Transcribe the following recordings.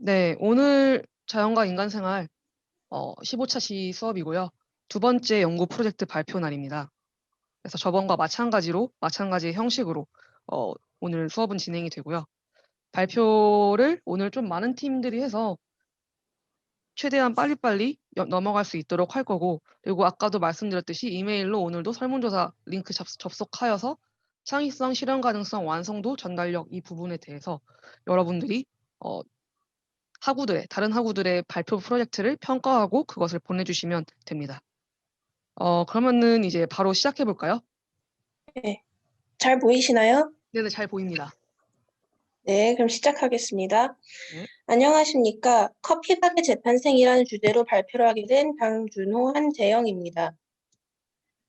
네, 오늘 자연과 인간생활 15차 시 수업이고요. 두 번째 연구 프로젝트 발표 날입니다. 그래서 저번과 마찬가지 형식으로 오늘 수업은 진행이 되고요. 발표를 오늘 좀 많은 팀들이 해서 최대한 빨리빨리 넘어갈 수 있도록 할 거고, 그리고 아까도 말씀드렸듯이 이메일로 오늘도 설문조사 링크 접속하여서 창의성, 실현 가능성, 완성도, 전달력 이 부분에 대해서 여러분들이 어, 다른 학우들의 발표 프로젝트를 평가하고 그것을 보내주시면 됩니다. 그러면은 이제 바로 시작해 볼까요? 네, 잘 보이시나요? 네네, 잘 보입니다. 네, 그럼 시작하겠습니다. 네. 안녕하십니까. 커피박의 재탄생이라는 주제로 발표를 하게 된 강준호, 한재영입니다.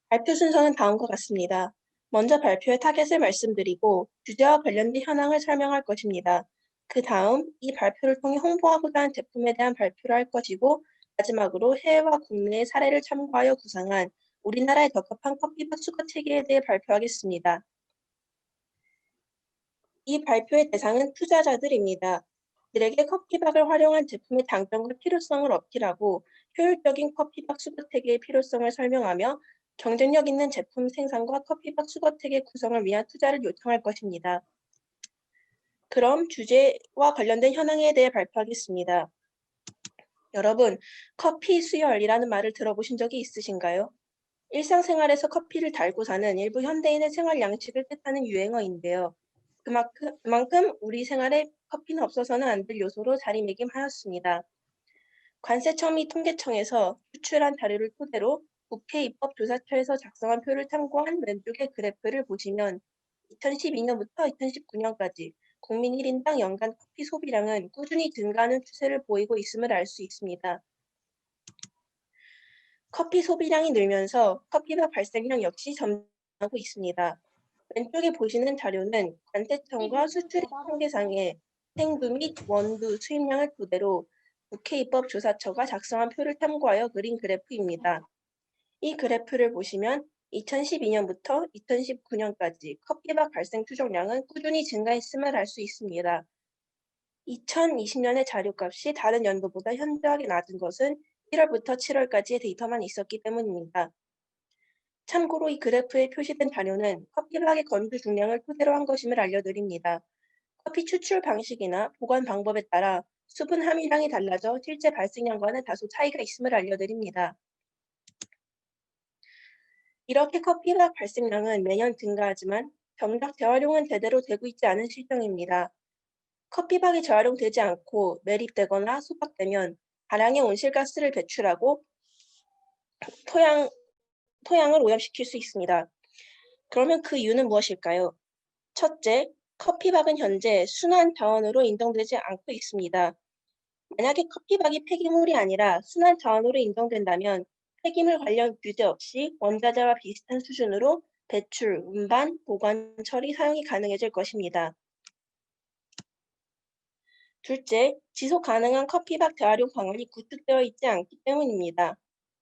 발표 순서는 다음과 같습니다. 먼저 발표의 타겟을 말씀드리고 주제와 관련된 현황을 설명할 것입니다. 그 다음 이 발표를 통해 홍보하고자 하는 제품에 대한 발표를 할 것이고, 마지막으로 해외와 국내의 사례를 참고하여 구상한 우리나라에 적합한 커피박 수거 체계에 대해 발표하겠습니다. 이 발표의 대상은 투자자들입니다. 그들에게 커피박을 활용한 제품의 장점과 필요성을 어필하고 효율적인 커피박 수거택의 필요성을 설명하며 경쟁력 있는 제품 생산과 커피박 수거택의 구성을 위한 투자를 요청할 것입니다. 그럼 주제와 관련된 현황에 대해 발표하겠습니다. 여러분, 커피 수혈이라는 말을 들어보신 적이 있으신가요? 일상생활에서 커피를 달고 사는 일부 현대인의 생활 양식을 뜻하는 유행어인데요. 그만큼 우리 생활에 커피는 없어서는 안 될 요소로 자리매김하였습니다. 관세청이 통계청에서 수출한 자료를 토대로 국회 입법조사처에서 작성한 표를 참고한 왼쪽의 그래프를 보시면 2012년부터 2019년까지 국민 1인당 연간 커피 소비량은 꾸준히 증가하는 추세를 보이고 있음을 알 수 있습니다. 커피 소비량이 늘면서 커피밥 발생량 역시 점하고 있습니다. 왼쪽에 보시는 자료는 관세청과 수출 통계상의 생두 및 원두 수입량을 토대로 국회 입법조사처가 작성한 표를 참고하여 그린 그래프입니다. 이 그래프를 보시면 2012년부터 2019년까지 커피밥 발생 추정량은 꾸준히 증가했음을 알 수 있습니다. 2020년의 자료값이 다른 연도보다 현저하게 낮은 것은 1월부터 7월까지의 데이터만 있었기 때문입니다. 참고로 이 그래프에 표시된 자료는 커피박의 건조 중량을 토대로 한 것임을 알려드립니다. 커피 추출 방식이나 보관 방법에 따라 수분 함유량이 달라져 실제 발생량과는 다소 차이가 있음을 알려드립니다. 이렇게 커피박 발생량은 매년 증가하지만 정작 재활용은 제대로 되고 있지 않은 실정입니다. 커피박이 재활용되지 않고 매립되거나 소각되면 다량의 온실가스를 배출하고 토양을 오염시킬 수 있습니다. 그러면 그 이유는 무엇일까요? 첫째, 커피박은 현재 순환 자원으로 인정되지 않고 있습니다. 만약에 커피박이 폐기물이 아니라 순환 자원으로 인정된다면 폐기물 관련 규제 없이 원자재와 비슷한 수준으로 배출, 운반, 보관, 처리, 사용이 가능해질 것입니다. 둘째, 지속 가능한 커피박 재활용 방안이 구축되어 있지 않기 때문입니다.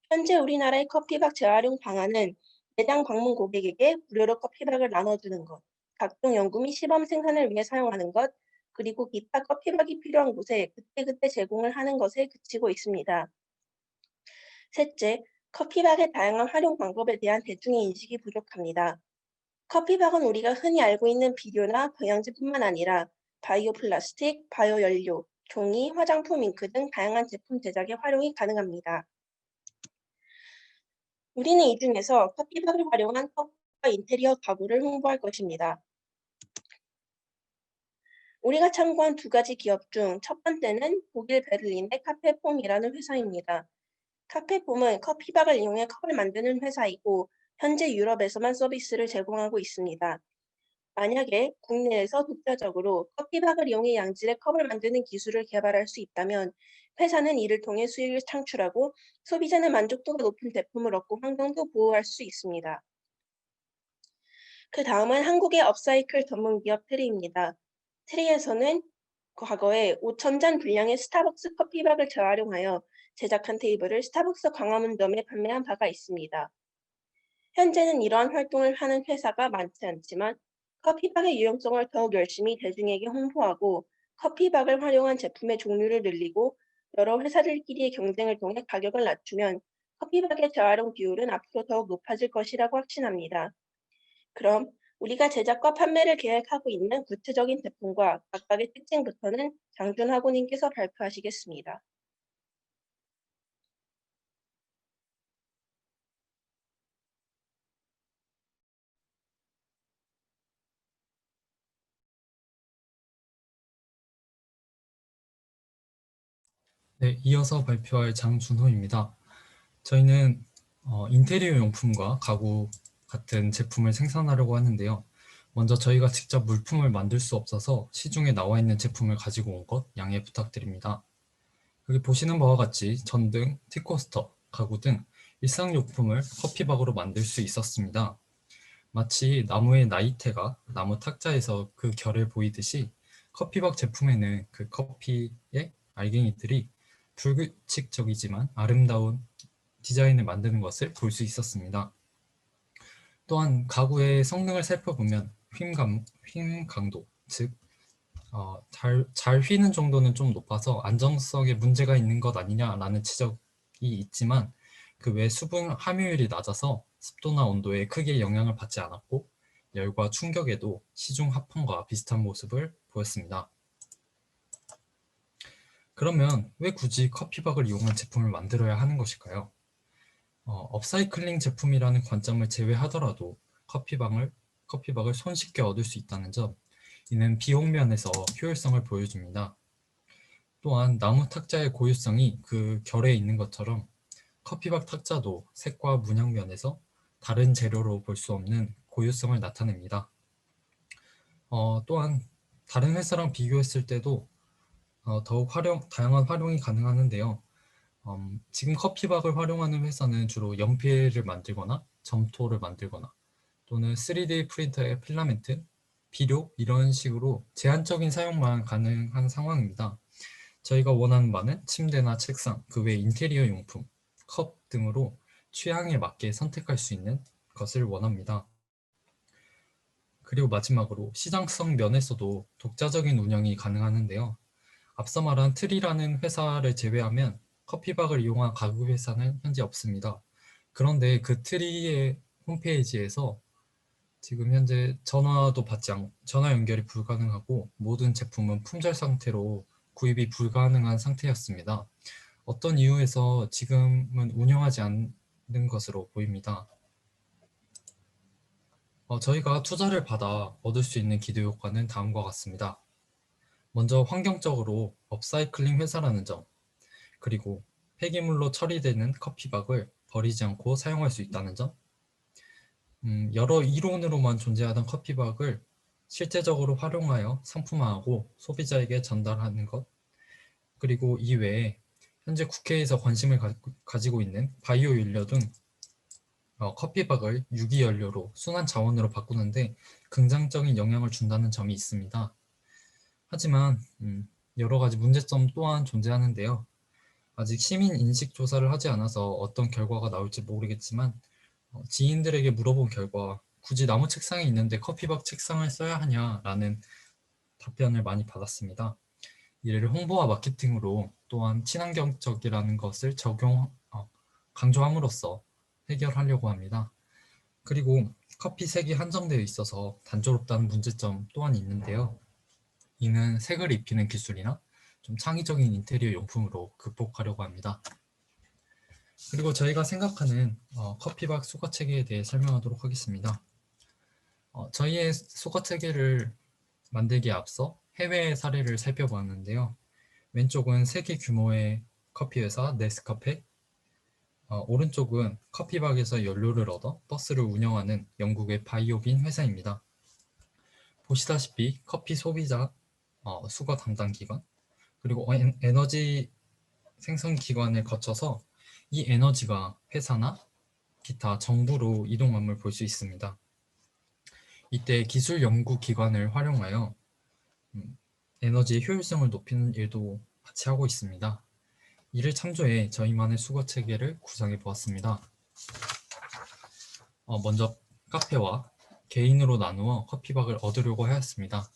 현재 우리나라의 커피박 재활용 방안은 매장 방문 고객에게 무료로 커피박을 나눠주는 것, 각종 연구 및 시범 생산을 위해 사용하는 것, 그리고 기타 커피박이 필요한 곳에 그때그때 제공을 하는 것에 그치고 있습니다. 셋째, 커피박의 다양한 활용 방법에 대한 대중의 인식이 부족합니다. 커피박은 우리가 흔히 알고 있는 비료나 영양제뿐만 아니라 바이오 플라스틱, 바이오 연료, 종이, 화장품 잉크 등 다양한 제품 제작에 활용이 가능합니다. 우리는 이 중에서 커피박을 활용한 컵과 인테리어 가구를 홍보할 것입니다. 우리가 참고한 두 가지 기업 중 첫 번째는 독일 베를린의 카페폼이라는 회사입니다. 카페폼은 커피박을 이용해 컵을 만드는 회사이고 현재 유럽에서만 서비스를 제공하고 있습니다. 만약에 국내에서 독자적으로 커피박을 이용해 양질의 컵을 만드는 기술을 개발할 수 있다면 회사는 이를 통해 수익을 창출하고 소비자는 만족도가 높은 제품을 얻고 환경도 보호할 수 있습니다. 그 다음은 한국의 업사이클 전문 기업 트리입니다. 트리에서는 과거에 5,000잔 분량의 스타벅스 커피박을 재활용하여 제작한 테이블을 스타벅스 광화문점에 판매한 바가 있습니다. 현재는 이러한 활동을 하는 회사가 많지 않지만 커피박의 유용성을 더욱 열심히 대중에게 홍보하고 커피박을 활용한 제품의 종류를 늘리고 여러 회사들끼리의 경쟁을 통해 가격을 낮추면 커피박의 재활용 비율은 앞으로 더욱 높아질 것이라고 확신합니다. 그럼 우리가 제작과 판매를 계획하고 있는 구체적인 제품과 각각의 특징부터는 장준하고님께서 발표하시겠습니다. 네, 이어서 발표할 장준호입니다. 저희는 인테리어 용품과 가구 같은 제품을 생산하려고 하는데요. 먼저 저희가 직접 물품을 만들 수 없어서 시중에 나와 있는 제품을 가지고 온 것 양해 부탁드립니다. 여기 보시는 바와 같이 전등, 티코스터, 가구 등 일상용품을 커피박으로 만들 수 있었습니다. 마치 나무의 나이테가 나무 탁자에서 그 결을 보이듯이 커피박 제품에는 그 커피의 알갱이들이 불규칙적이지만 아름다운 디자인을 만드는 것을 볼 수 있었습니다. 또한 가구의 성능을 살펴보면 휨 강도, 즉 잘 휘는 정도는 좀 높아서 안정성에 문제가 있는 것 아니냐라는 지적이 있지만 그 외 수분 함유율이 낮아서 습도나 온도에 크게 영향을 받지 않았고 열과 충격에도 시중 합판과 비슷한 모습을 보였습니다. 그러면 왜 굳이 커피박을 이용한 제품을 만들어야 하는 것일까요? 업사이클링 제품이라는 관점을 제외하더라도 커피박을 손쉽게 얻을 수 있다는 점, 이는 비용 면에서 효율성을 보여줍니다. 또한 나무 탁자의 고유성이 그 결에 있는 것처럼 커피박 탁자도 색과 문양 면에서 다른 재료로 볼 수 없는 고유성을 나타냅니다. 또한 다른 회사랑 비교했을 때도 더욱 다양한 활용이 가능하는데요. 지금 커피박을 활용하는 회사는 주로 연필을 만들거나 점토를 만들거나 또는 3D 프린터의 필라멘트, 비료 이런 식으로 제한적인 사용만 가능한 상황입니다. 저희가 원하는 바는 침대나 책상, 그 외 인테리어 용품, 컵 등으로 취향에 맞게 선택할 수 있는 것을 원합니다. 그리고 마지막으로 시장성 면에서도 독자적인 운영이 가능하는데요. 앞서 말한 트리라는 회사를 제외하면 커피박을 이용한 가구 회사는 현재 없습니다. 그런데 그 트리의 홈페이지에서 지금 현재 전화 연결이 불가능하고 모든 제품은 품절 상태로 구입이 불가능한 상태였습니다. 어떤 이유에서 지금은 운영하지 않는 것으로 보입니다. 저희가 투자를 받아 얻을 수 있는 기대 효과는 다음과 같습니다. 먼저 환경적으로 업사이클링 회사라는 점, 그리고 폐기물로 처리되는 커피박을 버리지 않고 사용할 수 있다는 점, 여러 이론으로만 존재하던 커피박을 실제적으로 활용하여 상품화하고 소비자에게 전달하는 것, 그리고 이외에 현재 국회에서 관심을 가지고 있는 바이오 연료 등 커피박을 유기연료로 순환 자원으로 바꾸는데 긍정적인 영향을 준다는 점이 있습니다. 하지만 여러 가지 문제점 또한 존재하는데요. 아직 시민 인식 조사를 하지 않아서 어떤 결과가 나올지 모르겠지만 지인들에게 물어본 결과 굳이 나무 책상이 있는데 커피박 책상을 써야 하냐라는 답변을 많이 받았습니다. 이를 홍보와 마케팅으로 또한 친환경적이라는 것을 강조함으로써 해결하려고 합니다. 그리고 커피 색이 한정되어 있어서 단조롭다는 문제점 또한 있는데요. 이는 색을 입히는 기술이나 좀 창의적인 인테리어 용품으로 극복하려고 합니다. 그리고 저희가 생각하는 커피박 수거 체계에 대해 설명하도록 하겠습니다. 저희의 수거 체계를 만들기에 앞서 해외 사례를 살펴보았는데요. 왼쪽은 세계 규모의 커피 회사 네스카페, 오른쪽은 커피박에서 연료를 얻어 버스를 운영하는 영국의 바이오빈 회사입니다. 보시다시피 커피 소비자 수거 담당 기관, 그리고 에너지 생산 기관을 거쳐서 이 에너지가 회사나 기타 정부로 이동함을 볼 수 있습니다. 이때 기술 연구 기관을 활용하여 에너지의 효율성을 높이는 일도 같이 하고 있습니다. 이를 참조해 저희만의 수거 체계를 구성해 보았습니다. 먼저 카페와 개인으로 나누어 커피박을 얻으려고 하였습니다.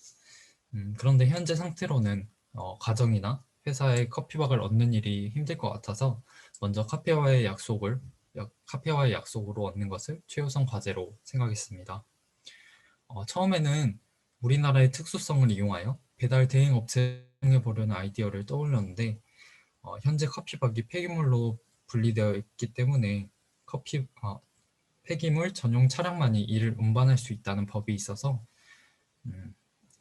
그런데 현재 상태로는 가정이나 회사에 커피박을 얻는 일이 힘들 것 같아서 먼저 카페와의 약속으로 얻는 것을 최우선 과제로 생각했습니다. 처음에는 우리나라의 특수성을 이용하여 배달 대행 업체를 해보려는 아이디어를 떠올렸는데 현재 커피박이 폐기물로 분리되어 있기 때문에 폐기물 전용 차량만이 이를 운반할 수 있다는 법이 있어서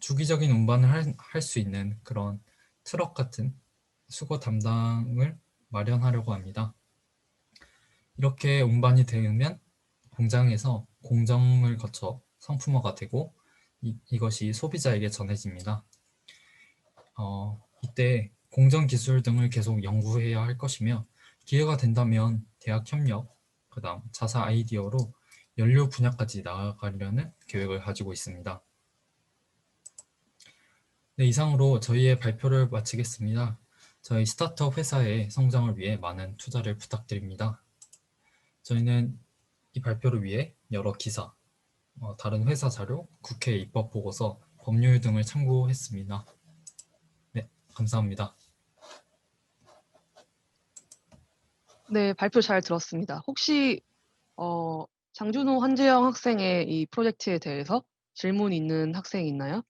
주기적인 운반을 할 수 있는 그런 트럭 같은 수거 담당을 마련하려고 합니다. 이렇게 운반이 되면 공장에서 공정을 거쳐 상품화가 되고 이것이 소비자에게 전해집니다. 이때 공정 기술 등을 계속 연구해야 할 것이며 기회가 된다면 대학 협력, 그다음 자사 아이디어로 연료 분야까지 나아가려는 계획을 가지고 있습니다. 네, 이상으로 저희의 발표를 마치겠습니다. 저희 스타트업 회사의 성장을 위해 많은 투자를 부탁드립니다. 저희는 이 발표를 위해 여러 기사, 다른 회사 자료, 국회 입법 보고서, 법률 등을 참고했습니다. 네, 감사합니다. 네, 발표 잘 들었습니다. 혹시 장준호, 한재영 학생의 이 프로젝트에 대해서 질문 있는 학생이 있나요?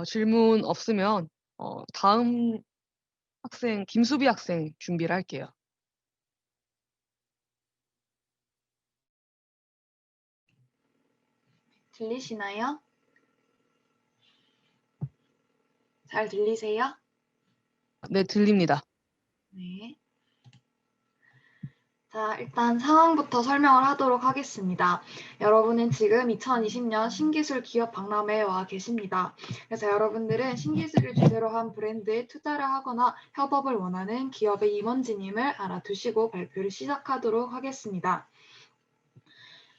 질문 없으면 다음 학생, 김수비 학생 준비를 할게요. 들리시나요? 잘 들리세요? 네, 들립니다. 네. 자, 일단 상황부터 설명을 하도록 하겠습니다. 여러분은 지금 2020년 신기술 기업 박람회에 와 계십니다. 그래서 여러분들은 신기술을 주제로 한 브랜드에 투자를 하거나 협업을 원하는 기업의 임원진임을 알아두시고 발표를 시작하도록 하겠습니다.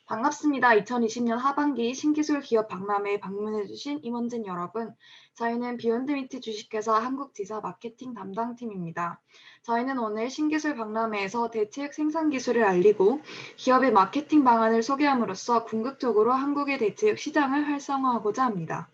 반갑습니다. 2020년 하반기 신기술 기업 박람회에 방문해주신 임원진 여러분. 저희는 비욘드미트 주식회사 한국지사 마케팅 담당팀입니다. 저희는 오늘 신기술 박람회에서 대체육 생산 기술을 알리고 기업의 마케팅 방안을 소개함으로써 궁극적으로 한국의 대체육 시장을 활성화하고자 합니다.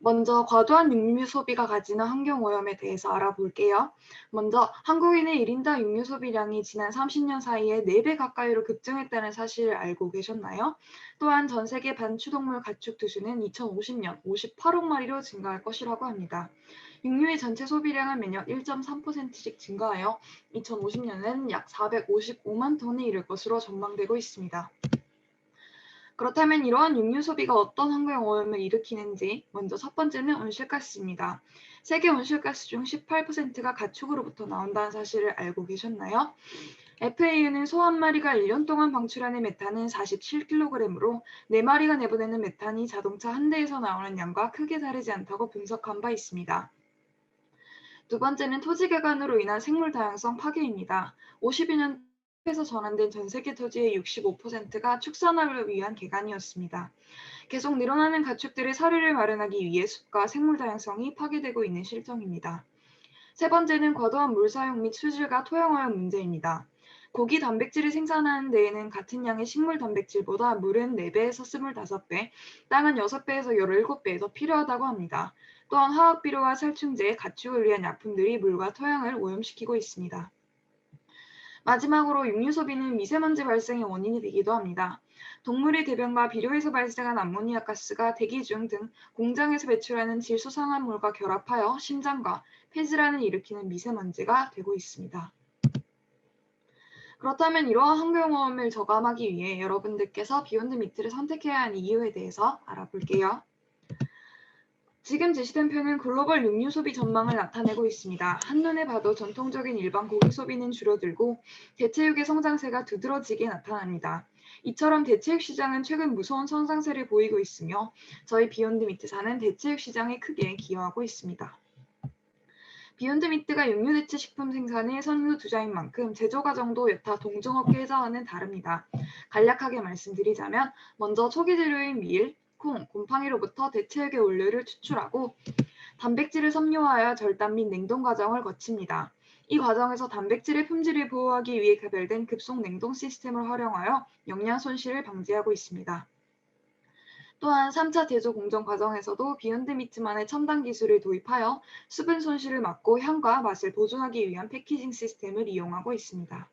먼저 과도한 육류 소비가 가지는 환경오염에 대해서 알아볼게요. 먼저 한국인의 1인당 육류 소비량이 지난 30년 사이에 4배 가까이로 급증했다는 사실을 알고 계셨나요? 또한 전 세계 반추동물 가축 두수는 2050년 58억 마리로 증가할 것이라고 합니다. 육류의 전체 소비량은 매년 1.3%씩 증가하여 2050년에는 약 455만 톤에 이를 것으로 전망되고 있습니다. 그렇다면 이러한 육류 소비가 어떤 환경오염을 일으키는지 먼저 첫 번째는 온실가스입니다. 세계 온실가스 중 18%가 가축으로부터 나온다는 사실을 알고 계셨나요? FAU는 소 한 마리가 1년 동안 방출하는 메탄은 47kg으로 4마리가 내보내는 메탄이 자동차 한 대에서 나오는 양과 크게 다르지 않다고 분석한 바 있습니다. 두 번째는 토지 개간으로 인한 생물 다양성 파괴입니다. 50여 년 에서 전환된 전 세계 토지의 65%가 축산업을 위한 개간이었습니다. 계속 늘어나는 가축들의 사료를 마련하기 위해 숲과 생물 다양성이 파괴되고 있는 실정입니다. 세 번째는 과도한 물 사용 및 수질과 토양오염 문제입니다. 고기 단백질을 생산하는 데에는 같은 양의 식물 단백질보다 물은 4배에서 25배, 땅은 6배에서 17배 더 필요하다고 합니다. 또한 화학비료와 살충제, 가축을 위한 약품들이 물과 토양을 오염시키고 있습니다. 마지막으로 육류 소비는 미세먼지 발생의 원인이 되기도 합니다. 동물의 대변과 비료에서 발생한 암모니아 가스가 대기 중 등 공장에서 배출하는 질소상한물과 결합하여 심장과 폐질환을 일으키는 미세먼지가 되고 있습니다. 그렇다면 이러한 환경오염을 저감하기 위해 여러분들께서 비욘드미트를 선택해야 하는 이유에 대해서 알아볼게요. 지금 제시된 표는 글로벌 육류 소비 전망을 나타내고 있습니다. 한눈에 봐도 전통적인 일반 고기 소비는 줄어들고 대체육의 성장세가 두드러지게 나타납니다. 이처럼 대체육 시장은 최근 무서운 성장세를 보이고 있으며 저희 비욘드미트사는 대체육 시장에 크게 기여하고 있습니다. 비욘드미트가 육류 대체 식품 생산의 선두주자인 만큼 제조 과정도 여타 동종업계 회사와는 다릅니다. 간략하게 말씀드리자면 먼저 초기 재료인 밀, 콩, 곰팡이로부터 대체육의 원료를 추출하고 단백질을 섬유화하여 절단 및 냉동 과정을 거칩니다. 이 과정에서 단백질의 품질을 보호하기 위해 개발된 급속 냉동 시스템을 활용하여 영양 손실을 방지하고 있습니다. 또한 3차 제조 공정 과정에서도 비욘드 미트만의 첨단 기술을 도입하여 수분 손실을 막고 향과 맛을 보존하기 위한 패키징 시스템을 이용하고 있습니다.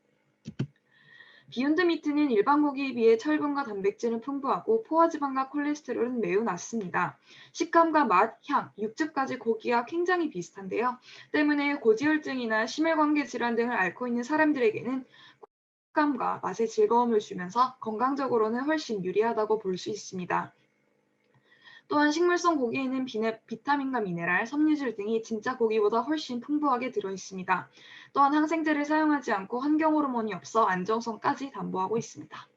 비욘드 미트는 일반 고기에 비해 철분과 단백질은 풍부하고 포화지방과 콜레스테롤은 매우 낮습니다. 식감과 맛, 향, 육즙까지 고기와 굉장히 비슷한데요. 때문에 고지혈증이나 심혈관계 질환 등을 앓고 있는 사람들에게는 식감과 맛의 즐거움을 주면서 건강적으로는 훨씬 유리하다고 볼 수 있습니다. 또한 식물성 고기에는 비타민과 미네랄, 섬유질 등이 진짜 고기보다 훨씬 풍부하게 들어있습니다. 또한 항생제를 사용하지 않고 환경 호르몬이 없어 안정성까지 담보하고 있습니다.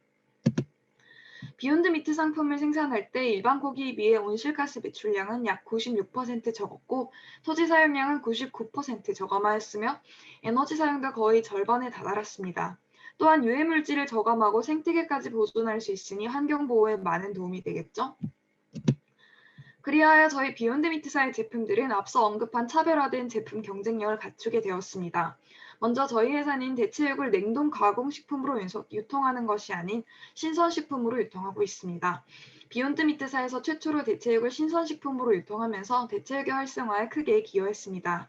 비욘드 미트 상품을 생산할 때 일반 고기에 비해 온실가스 배출량은 약 96% 적었고 토지 사용량은 99% 저감하였으며 에너지 사용도 거의 절반에 다다랐습니다. 또한 유해물질을 저감하고 생태계까지 보존할 수 있으니 환경 보호에 많은 도움이 되겠죠? 그리하여 저희 비욘드 미트사의 제품들은 앞서 언급한 차별화된 제품 경쟁력을 갖추게 되었습니다. 먼저 저희 회사는 대체육을 냉동 가공식품으로 유통하는 것이 아닌 신선식품으로 유통하고 있습니다. 비욘드 미트사에서 최초로 대체육을 신선식품으로 유통하면서 대체육의 활성화에 크게 기여했습니다.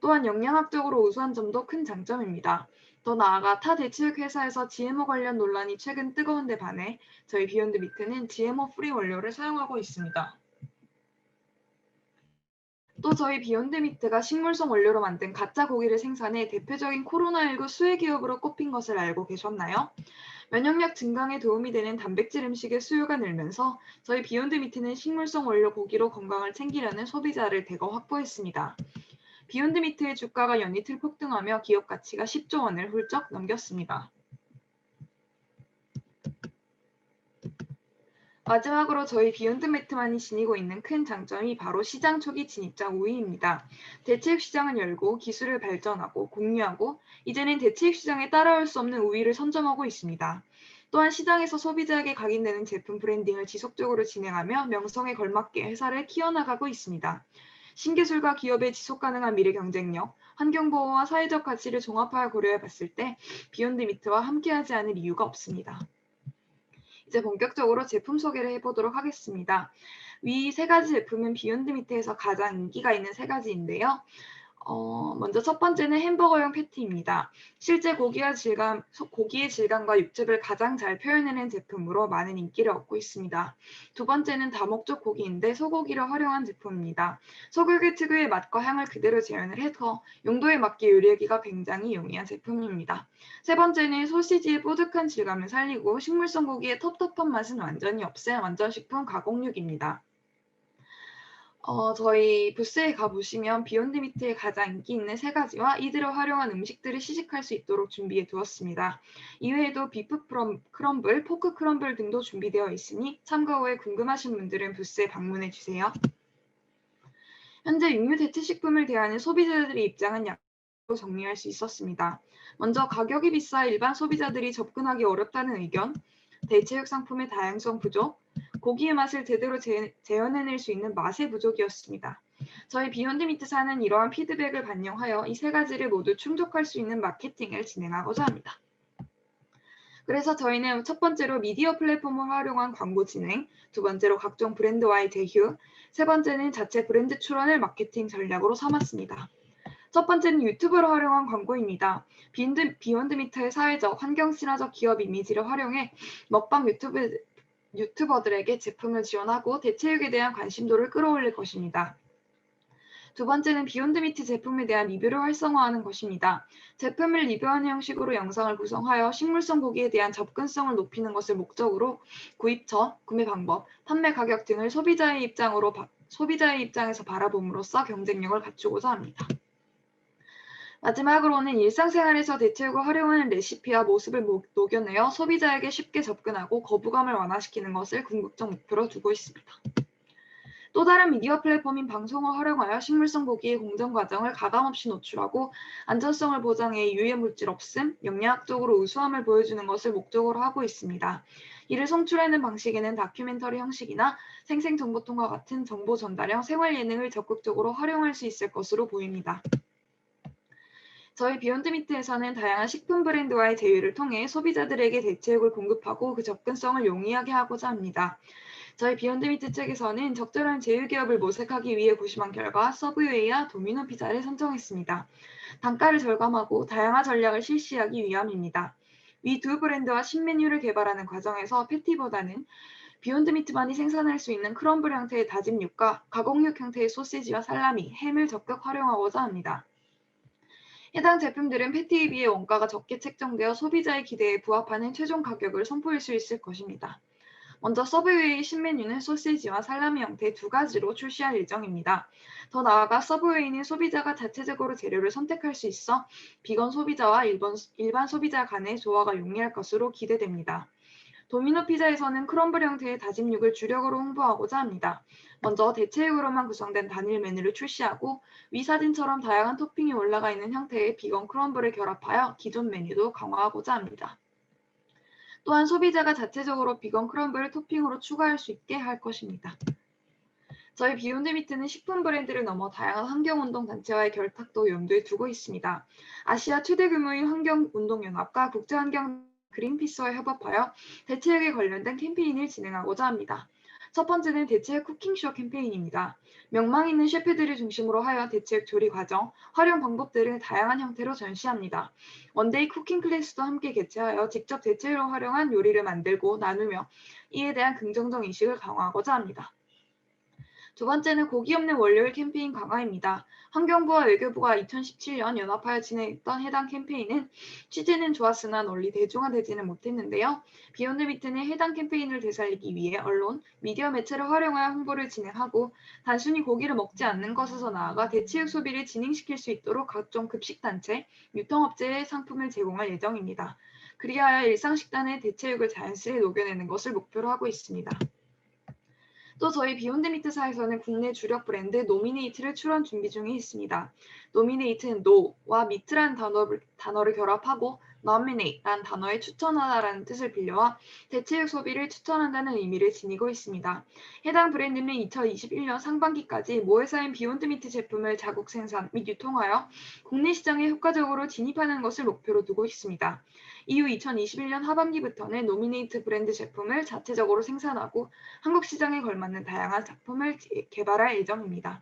또한 영양학적으로 우수한 점도 큰 장점입니다. 더 나아가 타 대체육 회사에서 GMO 관련 논란이 최근 뜨거운 데 반해 저희 비욘드 미트는 GMO 프리 원료를 사용하고 있습니다. 또 저희 비욘드 미트가 식물성 원료로 만든 가짜 고기를 생산해 대표적인 코로나19 수혜 기업으로 꼽힌 것을 알고 계셨나요? 면역력 증강에 도움이 되는 단백질 음식의 수요가 늘면서 저희 비욘드 미트는 식물성 원료 고기로 건강을 챙기려는 소비자를 대거 확보했습니다. 비욘드 미트의 주가가 연이틀 폭등하며 기업 가치가 10조 원을 훌쩍 넘겼습니다. 마지막으로 저희 비욘드 미트만이 지니고 있는 큰 장점이 바로 시장 초기 진입자 우위입니다. 대체육 시장을 열고 기술을 발전하고 공유하고 이제는 대체육 시장에 따라올 수 없는 우위를 선점하고 있습니다. 또한 시장에서 소비자에게 각인되는 제품 브랜딩을 지속적으로 진행하며 명성에 걸맞게 회사를 키워나가고 있습니다. 신기술과 기업의 지속가능한 미래 경쟁력, 환경보호와 사회적 가치를 종합하여 고려해 봤을 때 비욘드 미트와 함께하지 않을 이유가 없습니다. 이제 본격적으로 제품 소개를 해보도록 하겠습니다. 위 세 가지 제품은 비욘드 미트에서 가장 인기가 있는 세 가지인데요. 먼저 첫 번째는 햄버거용 패티입니다. 실제 고기의 질감과 육즙을 가장 잘 표현해낸 제품으로 많은 인기를 얻고 있습니다. 두 번째는 다목적 고기인데 소고기를 활용한 제품입니다. 소고기 특유의 맛과 향을 그대로 재현을 해서 용도에 맞게 요리하기가 굉장히 용이한 제품입니다. 세 번째는 소시지의 뽀득한 질감을 살리고 식물성 고기의 텁텁한 맛은 완전히 없앤 완전식품 가공육입니다. 저희 부스에 가보시면 비욘드 미트의 가장 인기 있는 세 가지와 이들을 활용한 음식들을 시식할 수 있도록 준비해 두었습니다. 이외에도 비프 크럼블, 포크 크럼블 등도 준비되어 있으니 참가 후에 궁금하신 분들은 부스에 방문해 주세요. 현재 육류 대체식품을 대하는 소비자들의 입장은 약으로 정리할 수 있었습니다. 먼저 가격이 비싸 일반 소비자들이 접근하기 어렵다는 의견, 대체육 상품의 다양성 부족, 고기의 맛을 제대로 재현해낼 수 있는 맛의 부족이었습니다. 저희 비욘드 미트사는 이러한 피드백을 반영하여 이 세 가지를 모두 충족할 수 있는 마케팅을 진행하고자 합니다. 그래서 저희는 첫 번째로 미디어 플랫폼을 활용한 광고 진행, 두 번째로 각종 브랜드와의 제휴, 세 번째는 자체 브랜드 출원을 마케팅 전략으로 삼았습니다. 첫 번째는 유튜브를 활용한 광고입니다. 비욘드 미트의 사회적, 환경 친화적 기업 이미지를 활용해 먹방 유튜버들에게 제품을 지원하고 대체육에 대한 관심도를 끌어올릴 것입니다. 두 번째는 비욘드 미트 제품에 대한 리뷰를 활성화하는 것입니다. 제품을 리뷰하는 형식으로 영상을 구성하여 식물성 고기에 대한 접근성을 높이는 것을 목적으로 구입 전, 구매 방법, 판매 가격 등을 소비자의 입장에서 바라봄으로써 경쟁력을 갖추고자 합니다. 마지막으로는 일상생활에서 대체육을 활용하는 레시피와 모습을 녹여내어 소비자에게 쉽게 접근하고 거부감을 완화시키는 것을 궁극적 목표로 두고 있습니다. 또 다른 미디어 플랫폼인 방송을 활용하여 식물성 고기의 공정 과정을 가감없이 노출하고 안전성을 보장해 유해물질 없음, 영양학적으로 우수함을 보여주는 것을 목적으로 하고 있습니다. 이를 송출하는 방식에는 다큐멘터리 형식이나 생생정보통과 같은 정보 전달형 생활 예능을 적극적으로 활용할 수 있을 것으로 보입니다. 저희 비욘드미트에서는 다양한 식품 브랜드와의 제휴를 통해 소비자들에게 대체육을 공급하고 그 접근성을 용이하게 하고자 합니다. 저희 비욘드미트 측에서는 적절한 제휴 기업을 모색하기 위해 고심한 결과 서브웨이와 도미노 피자를 선정했습니다. 단가를 절감하고 다양한 전략을 실시하기 위함입니다. 위 두 브랜드와 신메뉴를 개발하는 과정에서 패티보다는 비욘드미트만이 생산할 수 있는 크럼블 형태의 다진 육과 가공육 형태의 소시지와 살라미, 햄을 적극 활용하고자 합니다. 해당 제품들은 패티에 비해 원가가 적게 책정되어 소비자의 기대에 부합하는 최종 가격을 선보일 수 있을 것입니다. 먼저 서브웨이의 신메뉴는 소시지와 살라미 형태 두 가지로 출시할 예정입니다. 더 나아가 서브웨이는 소비자가 자체적으로 재료를 선택할 수 있어 비건 소비자와 일반 소비자 간의 조화가 용이할 것으로 기대됩니다. 도미노 피자에서는 크럼블 형태의 다진 육을 주력으로 홍보하고자 합니다. 먼저 대체육으로만 구성된 단일 메뉴를 출시하고 위 사진처럼 다양한 토핑이 올라가 있는 형태의 비건 크럼블을 결합하여 기존 메뉴도 강화하고자 합니다. 또한 소비자가 자체적으로 비건 크럼블을 토핑으로 추가할 수 있게 할 것입니다. 저희 비욘드미트는 식품 브랜드를 넘어 다양한 환경운동 단체와의 결탁도 염두에 두고 있습니다. 아시아 최대 규모의 환경운동연합과 국제환경 그린피스와 협업하여 대체육에 관련된 캠페인을 진행하고자 합니다. 첫 번째는 대체육 쿠킹쇼 캠페인입니다. 명망 있는 셰프들을 중심으로 하여 대체육 조리 과정, 활용 방법들을 다양한 형태로 전시합니다. 원데이 쿠킹 클래스도 함께 개최하여 직접 대체육을 활용한 요리를 만들고 나누며 이에 대한 긍정적 인식을 강화하고자 합니다. 두 번째는 고기 없는 월요일 캠페인 강화입니다. 환경부와 외교부가 2017년 연합하여 진행했던 해당 캠페인은 취지는 좋았으나 널리 대중화되지는 못했는데요. 비욘드미트는 해당 캠페인을 되살리기 위해 언론, 미디어 매체를 활용하여 홍보를 진행하고 단순히 고기를 먹지 않는 것에서 나아가 대체육 소비를 진행시킬 수 있도록 각종 급식단체, 유통업체에 상품을 제공할 예정입니다. 그리하여 일상식단에 대체육을 자연스레 녹여내는 것을 목표로 하고 있습니다. 또 저희 비욘드미트사에서는 국내 주력 브랜드 노미네이트를 출원 준비 중에 있습니다. 노미네이트는 노와 미트라는 단어를 결합하고 nominate라는 단어의 추천하다라는 뜻을 빌려와 대체육 소비를 추천한다는 의미를 지니고 있습니다. 해당 브랜드는 2021년 상반기까지 모회사인 비욘드미트 제품을 자국 생산 및 유통하여 국내 시장에 효과적으로 진입하는 것을 목표로 두고 있습니다. 이후 2021년 하반기부터는 노미네이트 브랜드 제품을 자체적으로 생산하고 한국 시장에 걸맞는 다양한 작품을 개발할 예정입니다.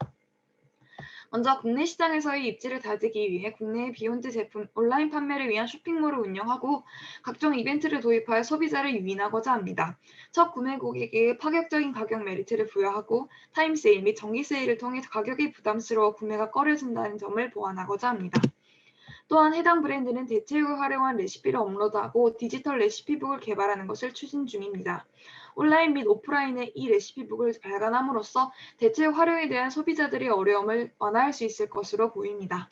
먼저 국내 시장에서의 입지를 다지기 위해 국내의 비욘드 제품 온라인 판매를 위한 쇼핑몰을 운영하고 각종 이벤트를 도입하여 소비자를 유인하고자 합니다. 첫 구매 고객에게 파격적인 가격 메리트를 부여하고 타임세일 및 정기세일을 통해 가격이 부담스러워 구매가 꺼려진다는 점을 보완하고자 합니다. 또한 해당 브랜드는 대체육을 활용한 레시피를 업로드하고 디지털 레시피북을 개발하는 것을 추진 중입니다. 온라인 및 오프라인의 이 레시피북을 발간함으로써 대체육 활용에 대한 소비자들의 어려움을 완화할 수 있을 것으로 보입니다.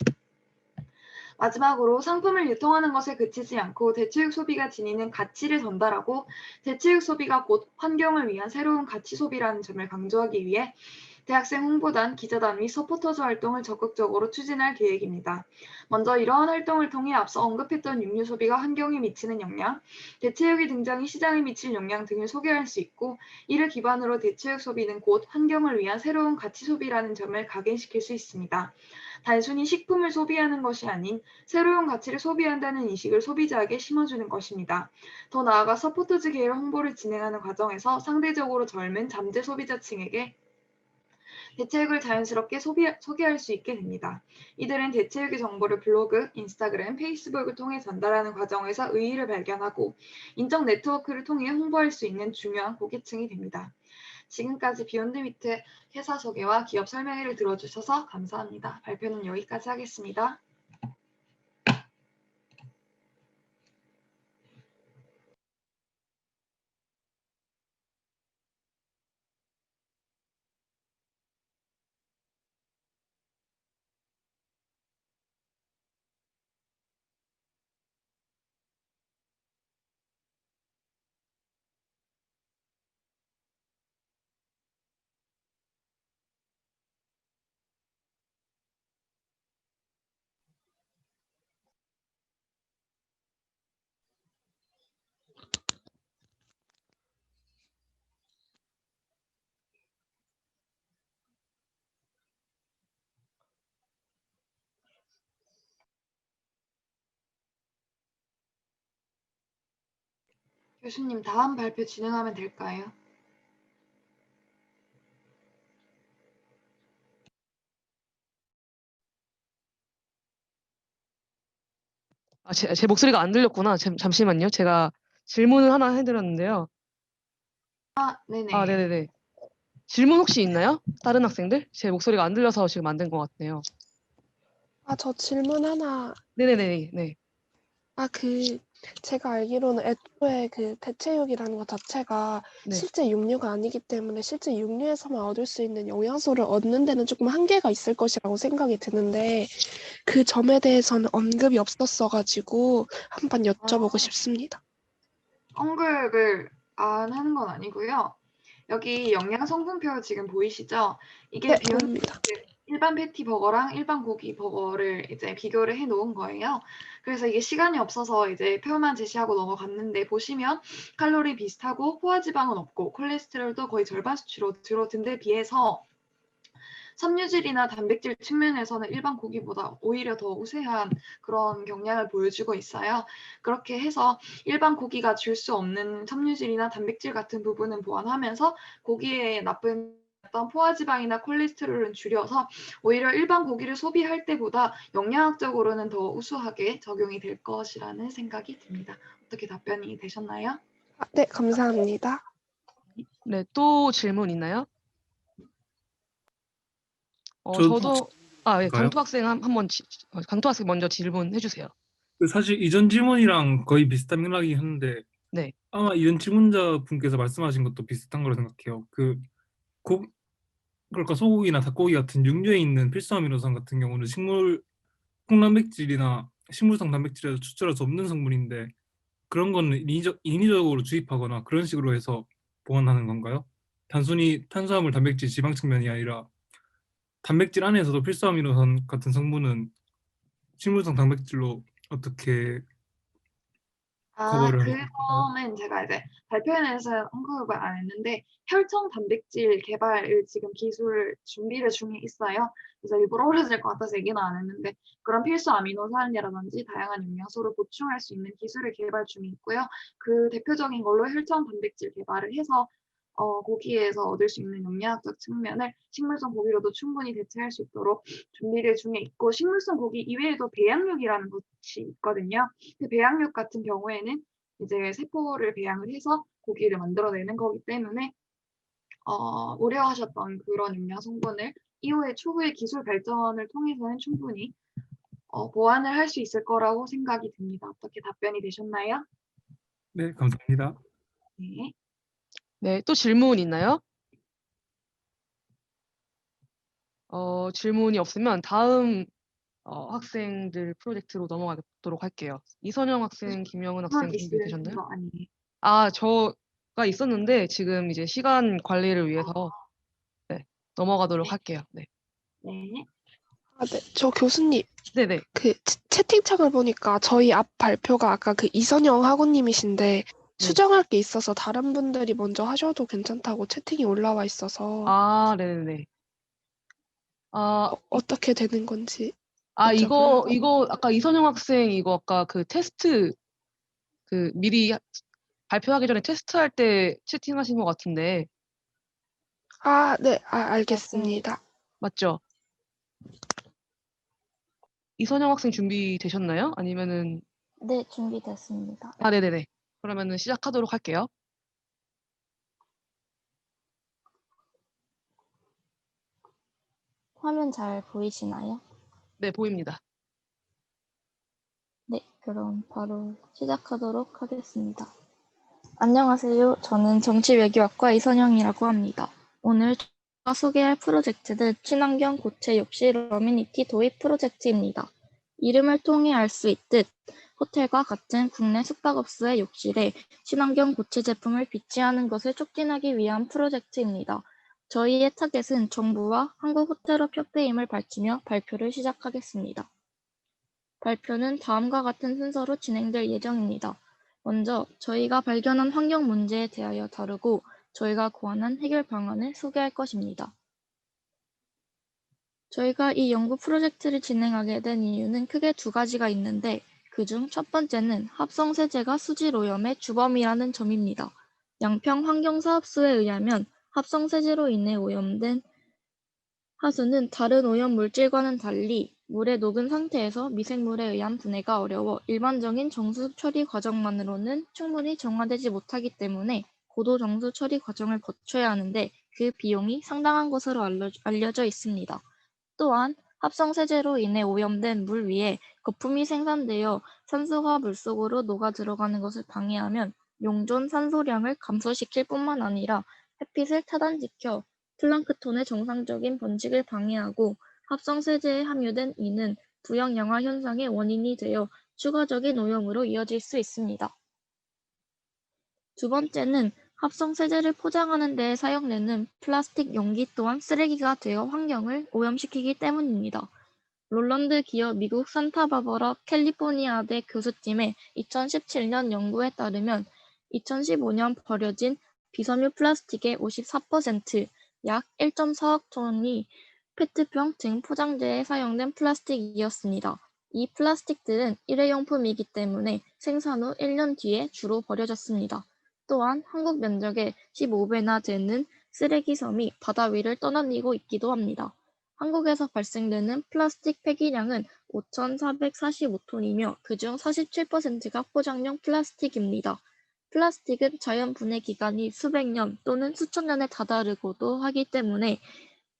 마지막으로 상품을 유통하는 것에 그치지 않고 대체육 소비가 지니는 가치를 전달하고 대체육 소비가 곧 환경을 위한 새로운 가치 소비라는 점을 강조하기 위해 대학생 홍보단, 기자단 및 서포터즈 활동을 적극적으로 추진할 계획입니다. 먼저 이러한 활동을 통해 앞서 언급했던 육류 소비가 환경에 미치는 영향, 대체육의 등장이 시장에 미칠 영향 등을 소개할 수 있고 이를 기반으로 대체육 소비는 곧 환경을 위한 새로운 가치 소비라는 점을 각인시킬 수 있습니다. 단순히 식품을 소비하는 것이 아닌 새로운 가치를 소비한다는 인식을 소비자에게 심어주는 것입니다. 더 나아가 서포터즈 계열 홍보를 진행하는 과정에서 상대적으로 젊은 잠재 소비자층에게 대체육을 자연스럽게 소개할 수 있게 됩니다. 이들은 대체육의 정보를 블로그, 인스타그램, 페이스북을 통해 전달하는 과정에서 의의를 발견하고 인적 네트워크를 통해 홍보할 수 있는 중요한 고객층이 됩니다. 지금까지 비욘드미트 회사 소개와 기업 설명회를 들어주셔서 감사합니다. 발표는 여기까지 하겠습니다. 교수님, 다음 발표 진행하면 될까요? 제 목소리가 안 들렸구나. 잠시만요. 제가 질문을 하나 해드렸는데요. 네네. 네네네. 질문 혹시 있나요? 다른 학생들? 제 목소리가 안 들려서 지금 안 된 것 같네요. 저 질문 하나. 네네네. 네. 제가 알기로는 애초에 그 대체육이라는 것 자체가 네. 실제 육류가 아니기 때문에 실제 육류에서만 얻을 수 있는 영양소를 얻는 데는 조금 한계가 있을 것이라고 생각이 드는데 그 점에 대해서는 언급이 없었어가지고 한번 여쭤보고 싶습니다. 언급을 안 하는 건 아니고요. 여기 영양 성분표 지금 보이시죠? 이게 네, 비운 보입니다. 일반 패티 버거랑 일반 고기 버거를 이제 비교를 해 놓은 거예요. 그래서 이게 시간이 없어서 이제 표만 제시하고 넘어갔는데 보시면 칼로리 비슷하고 포화지방은 없고 콜레스테롤도 거의 절반 수치로 줄어든 데 비해서 섬유질이나 단백질 측면에서는 일반 고기보다 오히려 더 우세한 그런 경향을 보여주고 있어요. 그렇게 해서 일반 고기가 줄 수 없는 섬유질이나 단백질 같은 부분은 보완하면서 고기에 나쁜 어떤 포화지방이나 콜레스테롤은 줄여서 오히려 일반 고기를 소비할 때보다 영양학적으로는 더 우수하게 적용이 될 것이라는 생각이 듭니다. 어떻게 답변이 되셨나요? 네, 감사합니다. 네. 또 질문 있나요? 저도 저도 예. 할까요? 강토 학생 먼저 질문해 주세요. 사실 이전 질문이랑 거의 비슷한 맥락이긴 한데 네. 아마 이전 질문자 분께서 말씀하신 것도 비슷한 거로 생각해요. 그러니까 소고기나 닭고기 같은 육류에 있는 필수 아미노산 같은 경우는 콩단백질이나 식물성 단백질에서 추출할 수 없는 성분인데 그런 거는 인위적으로 주입하거나 그런 식으로 해서 보완하는 건가요? 단순히 탄수화물, 단백질, 지방 측면이 아니라 단백질 안에서도 필수 아미노산 같은 성분은 식물성 단백질로 어떻게 커버를 그 하는 건가요? 점은 제가 이제 발표회에서 언급을 안 했는데 혈청 단백질 개발을 지금 기술 준비를 중에 있어요. 그래서 일부러 오래될 것 같아서 얘기는 안 했는데 그런 필수 아미노산이라든지 다양한 영양소를 보충할 수 있는 기술을 개발 중에 있고요. 그 대표적인 걸로 혈청 단백질 개발을 해서 고기에서 얻을 수 있는 영양학적 측면을 식물성 고기로도 충분히 대체할 수 있도록 준비를 중에 있고 식물성 고기 이외에도 배양육이라는 것이 있거든요. 그 배양육 같은 경우에는 이제 세포를 배양을 해서 고기를 만들어내는 거기 때문에 우려하셨던 그런 영양 성분을 이후에 추후의 기술 발전을 통해서는 충분히 보완을 할 수 있을 거라고 생각이 듭니다. 어떻게 답변이 되셨나요? 네, 감사합니다. 네. 네. 또 질문 있나요? 질문이 없으면 다음 학생들 프로젝트로 넘어가도록 할게요. 이선영 학생, 김영은 학생 질문 있으신 준비되셨나요? 거 아니에요? 저가 있었는데 지금 이제 시간 관리를 위해서 네, 넘어가도록 네. 할게요. 네. 네. 네, 저 교수님, 네네. 채팅창을 보니까 저희 앞 발표가 아까 그 이선영 학우님이신데 네. 수정할 게 있어서 다른 분들이 먼저 하셔도 괜찮다고 채팅이 올라와 있어서 네네네. 어떻게 되는 건지 이거 여쭤보려고. 아까 이선영 학생 이거 아까 그 테스트 미리 발표하기 전에 테스트할 때 채팅하신 것 같은데 네, 알겠습니다. 맞죠? 이선영 학생 준비되셨나요? 아니면은 네, 준비됐습니다. 네네네. 그러면은 시작하도록 할게요. 화면 잘 보이시나요? 네, 보입니다. 네, 그럼 바로 시작하도록 하겠습니다. 안녕하세요. 저는 정치외교학과 이선영이라고 합니다. 오늘 제가 소개할 프로젝트는 친환경 고체 욕실 어미니티 도입 프로젝트입니다. 이름을 통해 알 수 있듯 호텔과 같은 국내 숙박업소의 욕실에 친환경 고체 제품을 비치하는 것을 촉진하기 위한 프로젝트입니다. 저희의 타겟은 정부와 한국호텔업협회임을 밝히며 발표를 시작하겠습니다. 발표는 다음과 같은 순서로 진행될 예정입니다. 먼저 저희가 발견한 환경 문제에 대하여 다루고 저희가 고안한 해결 방안을 소개할 것입니다. 저희가 이 연구 프로젝트를 진행하게 된 이유는 크게 두 가지가 있는데 그중 첫 번째는 합성세제가 수질오염의 주범이라는 점입니다. 양평 환경사업소에 의하면 합성세제로 인해 오염된 하수는 다른 오염 물질과는 달리 물에 녹은 상태에서 미생물에 의한 분해가 어려워 일반적인 정수 처리 과정만으로는 충분히 정화되지 못하기 때문에 고도 정수 처리 과정을 거쳐야 하는데 그 비용이 상당한 것으로 알려져 있습니다. 또한 합성세제로 인해 오염된 물 위에 거품이 생산되어 산소가 물속으로 녹아 들어가는 것을 방해하면 용존 산소량을 감소시킬 뿐만 아니라 햇빛을 차단시켜 플랑크톤의 정상적인 번식을 방해하고 합성세제에 함유된 이는 부영양화 현상의 원인이 되어 추가적인 오염으로 이어질 수 있습니다. 두 번째는 합성세제를 포장하는 데 사용되는 플라스틱 용기 또한 쓰레기가 되어 환경을 오염시키기 때문입니다. 롤런드 기업 미국 산타바바라 캘리포니아대 교수팀의 2017년 연구에 따르면 2015년 버려진 비섬유 플라스틱의 54%, 약 1.4억 톤이 페트병 등 포장재에 사용된 플라스틱이었습니다. 이 플라스틱들은 일회용품이기 때문에 생산 후 1년 뒤에 주로 버려졌습니다. 또한 한국 면적의 15배나 되는 쓰레기 섬이 바다 위를 떠다니고 있기도 합니다. 한국에서 발생되는 플라스틱 폐기량은 5,445톤이며 그중 47%가 포장용 플라스틱입니다. 플라스틱은 자연 분해 기간이 수백 년 또는 수천 년에 다다르고도 하기 때문에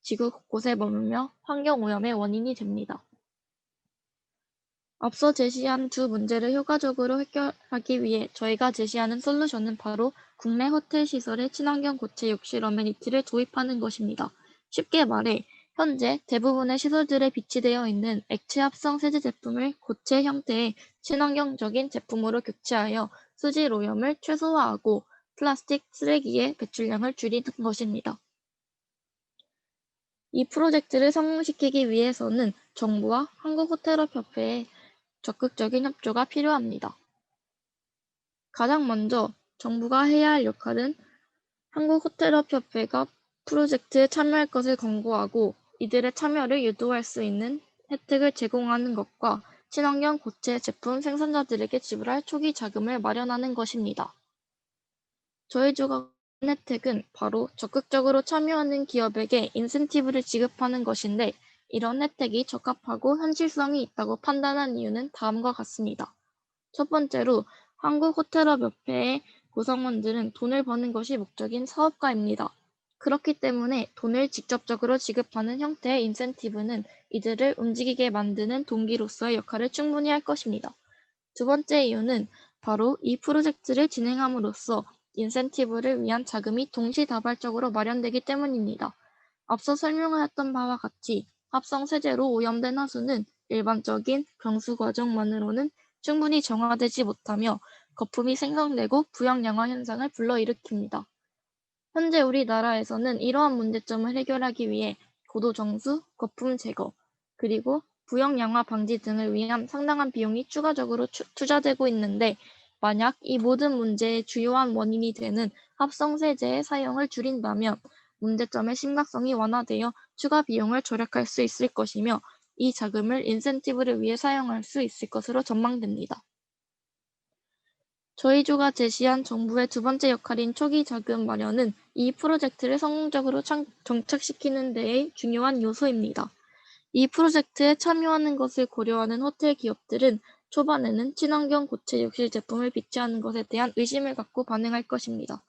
지구 곳곳에 머물며 환경 오염의 원인이 됩니다. 앞서 제시한 두 문제를 효과적으로 해결하기 위해 저희가 제시하는 솔루션은 바로 국내 호텔 시설의 친환경 고체 욕실 어메니티를 도입하는 것입니다. 쉽게 말해 현재 대부분의 시설들에 비치되어 있는 액체 합성 세제 제품을 고체 형태의 친환경적인 제품으로 교체하여 수질 오염을 최소화하고 플라스틱 쓰레기의 배출량을 줄이는 것입니다. 이 프로젝트를 성공시키기 위해서는 정부와 한국호텔업협회의 적극적인 협조가 필요합니다. 가장 먼저 정부가 해야 할 역할은 한국호텔업협회가 프로젝트에 참여할 것을 권고하고 이들의 참여를 유도할 수 있는 혜택을 제공하는 것과 친환경 고체 제품 생산자들에게 지불할 초기 자금을 마련하는 것입니다. 저희 조가 혜택은 바로 적극적으로 참여하는 기업에게 인센티브를 지급하는 것인데 이런 혜택이 적합하고 현실성이 있다고 판단한 이유는 다음과 같습니다. 첫 번째로 한국호텔업협회의 구성원들은 돈을 버는 것이 목적인 사업가입니다. 그렇기 때문에 돈을 직접적으로 지급하는 형태의 인센티브는 이들을 움직이게 만드는 동기로서의 역할을 충분히 할 것입니다. 두 번째 이유는 바로 이 프로젝트를 진행함으로써 인센티브를 위한 자금이 동시다발적으로 마련되기 때문입니다. 앞서 설명하였던 바와 같이 합성 세제로 오염된 하수는 일반적인 경수 과정만으로는 충분히 정화되지 못하며 거품이 생성되고 부영양화 현상을 불러일으킵니다. 현재 우리나라에서는 이러한 문제점을 해결하기 위해 고도 정수, 거품 제거, 그리고 부영양화 방지 등을 위한 상당한 비용이 추가적으로 투자되고 있는데 만약 이 모든 문제의 주요한 원인이 되는 합성세제의 사용을 줄인다면 문제점의 심각성이 완화되어 추가 비용을 절약할 수 있을 것이며 이 자금을 인센티브를 위해 사용할 수 있을 것으로 전망됩니다. 저희 조가 제시한 정부의 두 번째 역할인 초기 자금 마련은 이 프로젝트를 성공적으로 정착시키는 데에 중요한 요소입니다. 이 프로젝트에 참여하는 것을 고려하는 호텔 기업들은 초반에는 친환경 고체 욕실 제품을 비치하는 것에 대한 의심을 갖고 반응할 것입니다.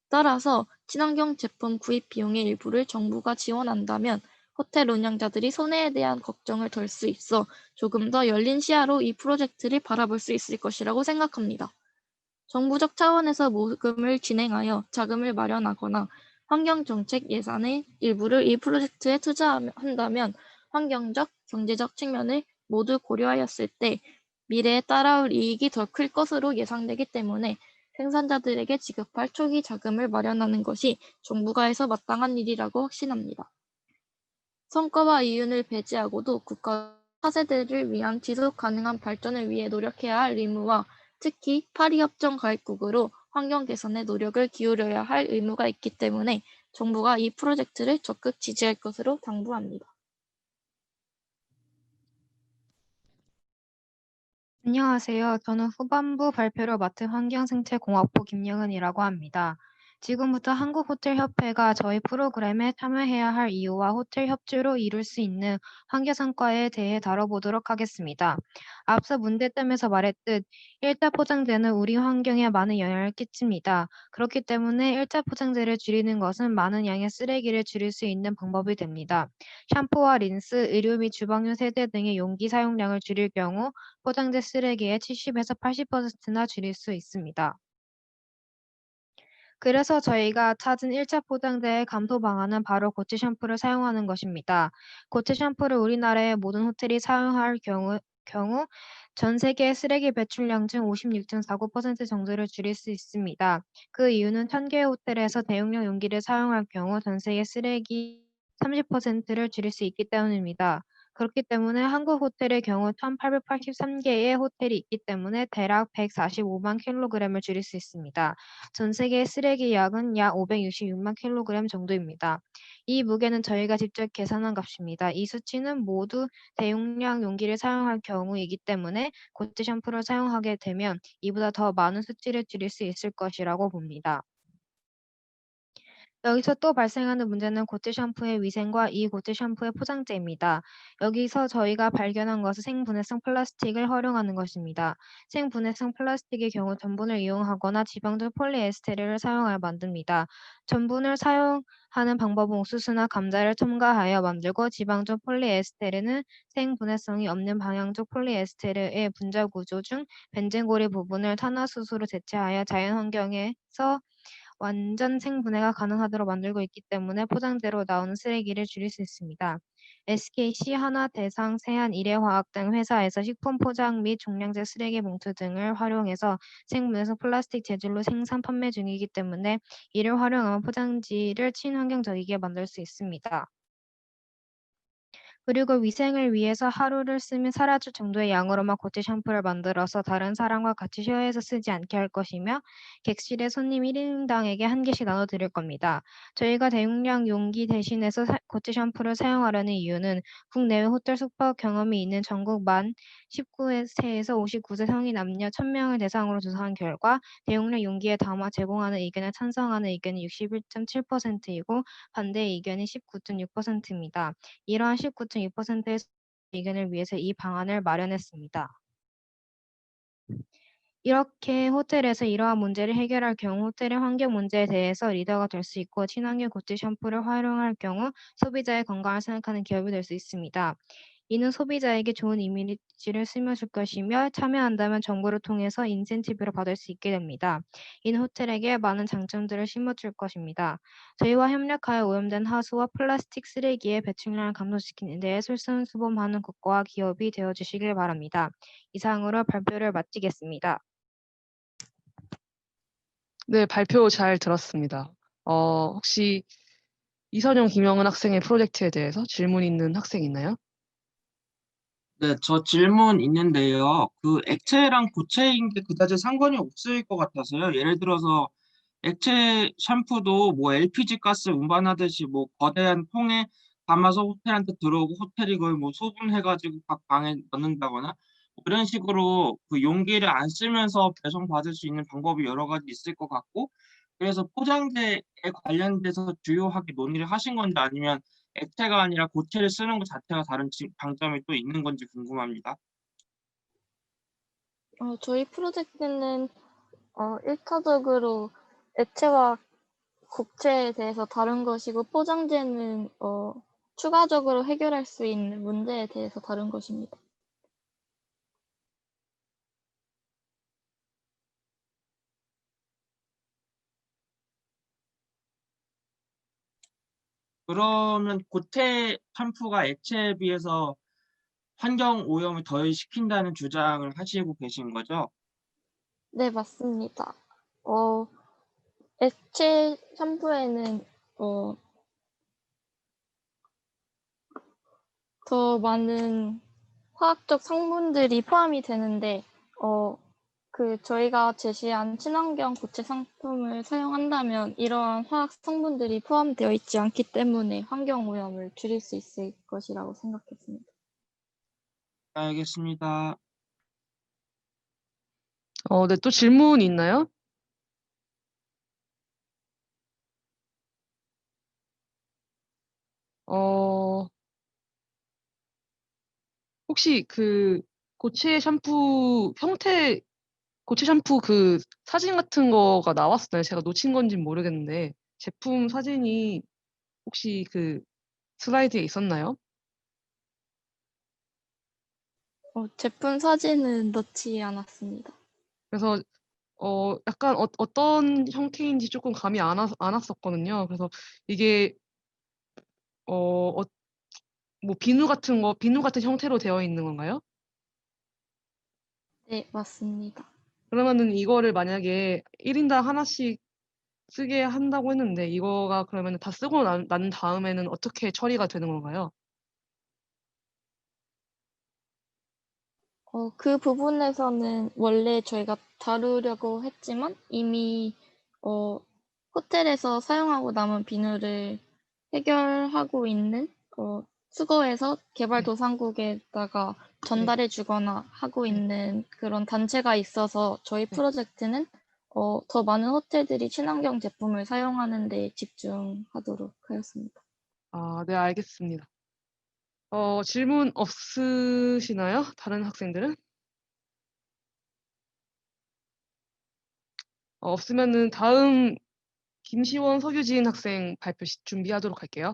따라서 친환경 제품 구입 비용의 일부를 정부가 지원한다면 호텔 운영자들이 손해에 대한 걱정을 덜 수 있어 조금 더 열린 시야로 이 프로젝트를 바라볼 수 있을 것이라고 생각합니다. 정부적 차원에서 모금을 진행하여 자금을 마련하거나 환경정책 예산의 일부를 이 프로젝트에 투자한다면 환경적, 경제적 측면을 모두 고려하였을 때 미래에 따라올 이익이 더 클 것으로 예상되기 때문에 생산자들에게 지급할 초기 자금을 마련하는 것이 정부가 해서 마땅한 일이라고 확신합니다. 성과와 이윤을 배제하고도 국가 차세대를 위한 지속 가능한 발전을 위해 노력해야 할 의무와 특히 파리협정 가입국으로 환경 개선에 노력을 기울여야 할 의무가 있기 때문에 정부가 이 프로젝트를 적극 지지할 것으로 당부합니다. 안녕하세요. 저는 후반부 발표를 맡은 환경생태공학부 김영은이라고 합니다. 지금부터 한국호텔협회가 저희 프로그램에 참여해야 할 이유와 호텔 협조로 이룰 수 있는 환경성과에 대해 다뤄보도록 하겠습니다. 앞서 문제점에서 말했듯 1차 포장재는 우리 환경에 많은 영향을 끼칩니다. 그렇기 때문에 1차 포장재를 줄이는 것은 많은 양의 쓰레기를 줄일 수 있는 방법이 됩니다. 샴푸와 린스, 의류 및 주방용 세제 등의 용기 사용량을 줄일 경우 포장재 쓰레기의 70에서 80%나 줄일 수 있습니다. 그래서 저희가 찾은 1차 포장재의 감소 방안은 바로 고체 샴푸를 사용하는 것입니다. 고체 샴푸를 우리나라의 모든 호텔이 사용할 경우 전 세계 쓰레기 배출량 중 56.49% 정도를 줄일 수 있습니다. 그 이유는 1000개의 호텔에서 대용량 용기를 사용할 경우 전 세계 쓰레기 30%를 줄일 수 있기 때문입니다. 그렇기 때문에 한국 호텔의 경우 1883개의 호텔이 있기 때문에 대략 145만 킬로그램을 줄일 수 있습니다. 전 세계 쓰레기 양은 약 566만 킬로그램 정도입니다. 이 무게는 저희가 직접 계산한 값입니다. 이 수치는 모두 대용량 용기를 사용할 경우이기 때문에 고체 샴푸를 사용하게 되면 이보다 더 많은 수치를 줄일 수 있을 것이라고 봅니다. 여기서 또 발생하는 문제는 고체 샴푸의 위생과 이 고체 샴푸의 포장재입니다. 여기서 저희가 발견한 것은 생분해성 플라스틱을 활용하는 것입니다. 생분해성 플라스틱의 경우 전분을 이용하거나 지방적 폴리에스테르를 사용하여 만듭니다. 전분을 사용하는 방법은 옥수수나 감자를 첨가하여 만들고 지방적 폴리에스테르는 생분해성이 없는 방향적 폴리에스테르의 분자 구조 중 벤젠고리 부분을 탄화수소로 대체하여 자연환경에서 완전 생분해가 가능하도록 만들고 있기 때문에 포장재로 나오는 쓰레기를 줄일 수 있습니다. SKC, 하나, 대상, 세안, 일회화학 등 회사에서 식품 포장 및 종량제 쓰레기 봉투 등을 활용해서 생분해성 플라스틱 재질로 생산 판매 중이기 때문에 이를 활용하면 포장지를 친환경적이게 만들 수 있습니다. 그리고 위생을 위해서 하루를 쓰면 사라질 정도의 양으로만 고체 샴푸를 만들어서 다른 사람과 같이 쉐어해서 쓰지 않게 할 것이며 객실에 손님 1인당에게 1개씩 나눠 드릴 겁니다. 저희가 대용량 용기 대신해서 고체 샴푸를 사용하려는 이유는 국내외 호텔 숙박 경험이 있는 전국 만 19세에서 59세 성인 남녀 1000명을 대상으로 조사한 결과 대용량 용기에 담아 제공하는 의견에 찬성하는 의견이 61.7%이고 반대 의견이 19.6%입니다. 이러한 19.2%의 의견을 위해서 이 방안을 마련했습니다. 이렇게 호텔에서 이러한 문제를 해결할 경우 호텔의 환경 문제에 대해서 리더가 될 수 있고 친환경 고체 샴푸를 활용할 경우 소비자의 건강을 생각하는 기업이 될 수 있습니다. 이는 소비자에게 좋은 이미지를 심어줄 것이며 참여한다면 정부를 통해서 인센티브를 받을 수 있게 됩니다. 이는 호텔에게 많은 장점들을 심어줄 것입니다. 저희와 협력하여 오염된 하수와 플라스틱 쓰레기의 배출량을 감소시키는 데에 솔선수범하는 국가와 기업이 되어주시길 바랍니다. 이상으로 발표를 마치겠습니다. 네, 발표 잘 들었습니다. 혹시 이선영, 김영은 학생의 프로젝트에 대해서 질문 있는 학생 있나요? 네, 저 질문 있는데요. 그 액체랑 고체인 게 그다지 상관이 없을 것 같아서요. 예를 들어서 액체 샴푸도 뭐 LPG 가스 운반하듯이 뭐 거대한 통에 담아서 호텔한테 들어오고 호텔이 그걸 뭐 소분해가지고 각 방에 넣는다거나 뭐 이런 식으로 그 용기를 안 쓰면서 배송받을 수 있는 방법이 여러 가지 있을 것 같고, 그래서 포장재에 관련돼서 주요하게 논의를 하신 건지 아니면 액체가 아니라 고체를 쓰는 것 자체가 다른 장점이 또 있는 건지 궁금합니다. 저희 프로젝트는 1차적으로 액체와 국체에 대해서 다룬 것이고 포장재는 추가적으로 해결할 수 있는 문제에 대해서 다룬 것입니다. 그러면 고체 샴푸가 액체에 비해서 환경 오염을 덜 시킨다는 주장을 하시고 계신 거죠? 네, 맞습니다. 액체 샴푸에는 더 많은 화학적 성분들이 포함이 되는데 저희가 제시한 친환경 고체 상품을 사용한다면 이러한 화학 성분들이 포함되어 있지 않기 때문에 환경 오염을 줄일 수 있을 것이라고 생각했습니다. 알겠습니다. 네, 또 질문 있나요? 어, 혹시 그 고체 샴푸 형태, 고체 샴푸 그 사진 같은 거가 나왔었나요? 제가 놓친 건지 모르겠는데 제품 사진이 혹시 그 슬라이드에 있었나요? 제품 사진은 넣지 않았습니다. 그래서 약간 어떤 형태인지 조금 감이 안 왔었거든요. 그래서 이게 어, 어, 뭐 비누 같은 형태로 되어 있는 건가요? 네, 맞습니다. 그러면은 이거를 만약에 1인당 하나씩 쓰게 한다고 했는데 이거가 그러면 다 쓰고 난 다음에는 어떻게 처리가 되는 건가요? 그 부분에서는 원래 저희가 다루려고 했지만 이미 호텔에서 사용하고 남은 비누를 해결하고 있는 수거해서 네. 개발도상국에다가 전달해 주거나 하고 네. 있는 그런 단체가 있어서 저희 네. 프로젝트는 더 많은 호텔들이 친환경 제품을 사용하는 데 집중하도록 하였습니다. 아, 네, 알겠습니다. 질문 없으시나요? 다른 학생들은? 없으면은 다음 김시원, 서규진 학생 발표 준비하도록 할게요.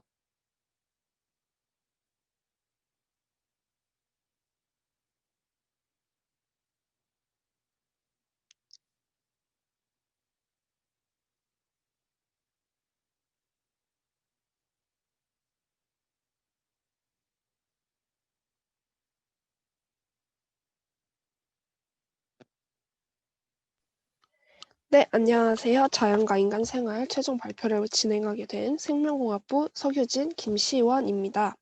네, 안녕하세요. 자연과 인간 생활 최종 발표를 진행하게 된 생명공학부 서규진, 김시원입니다.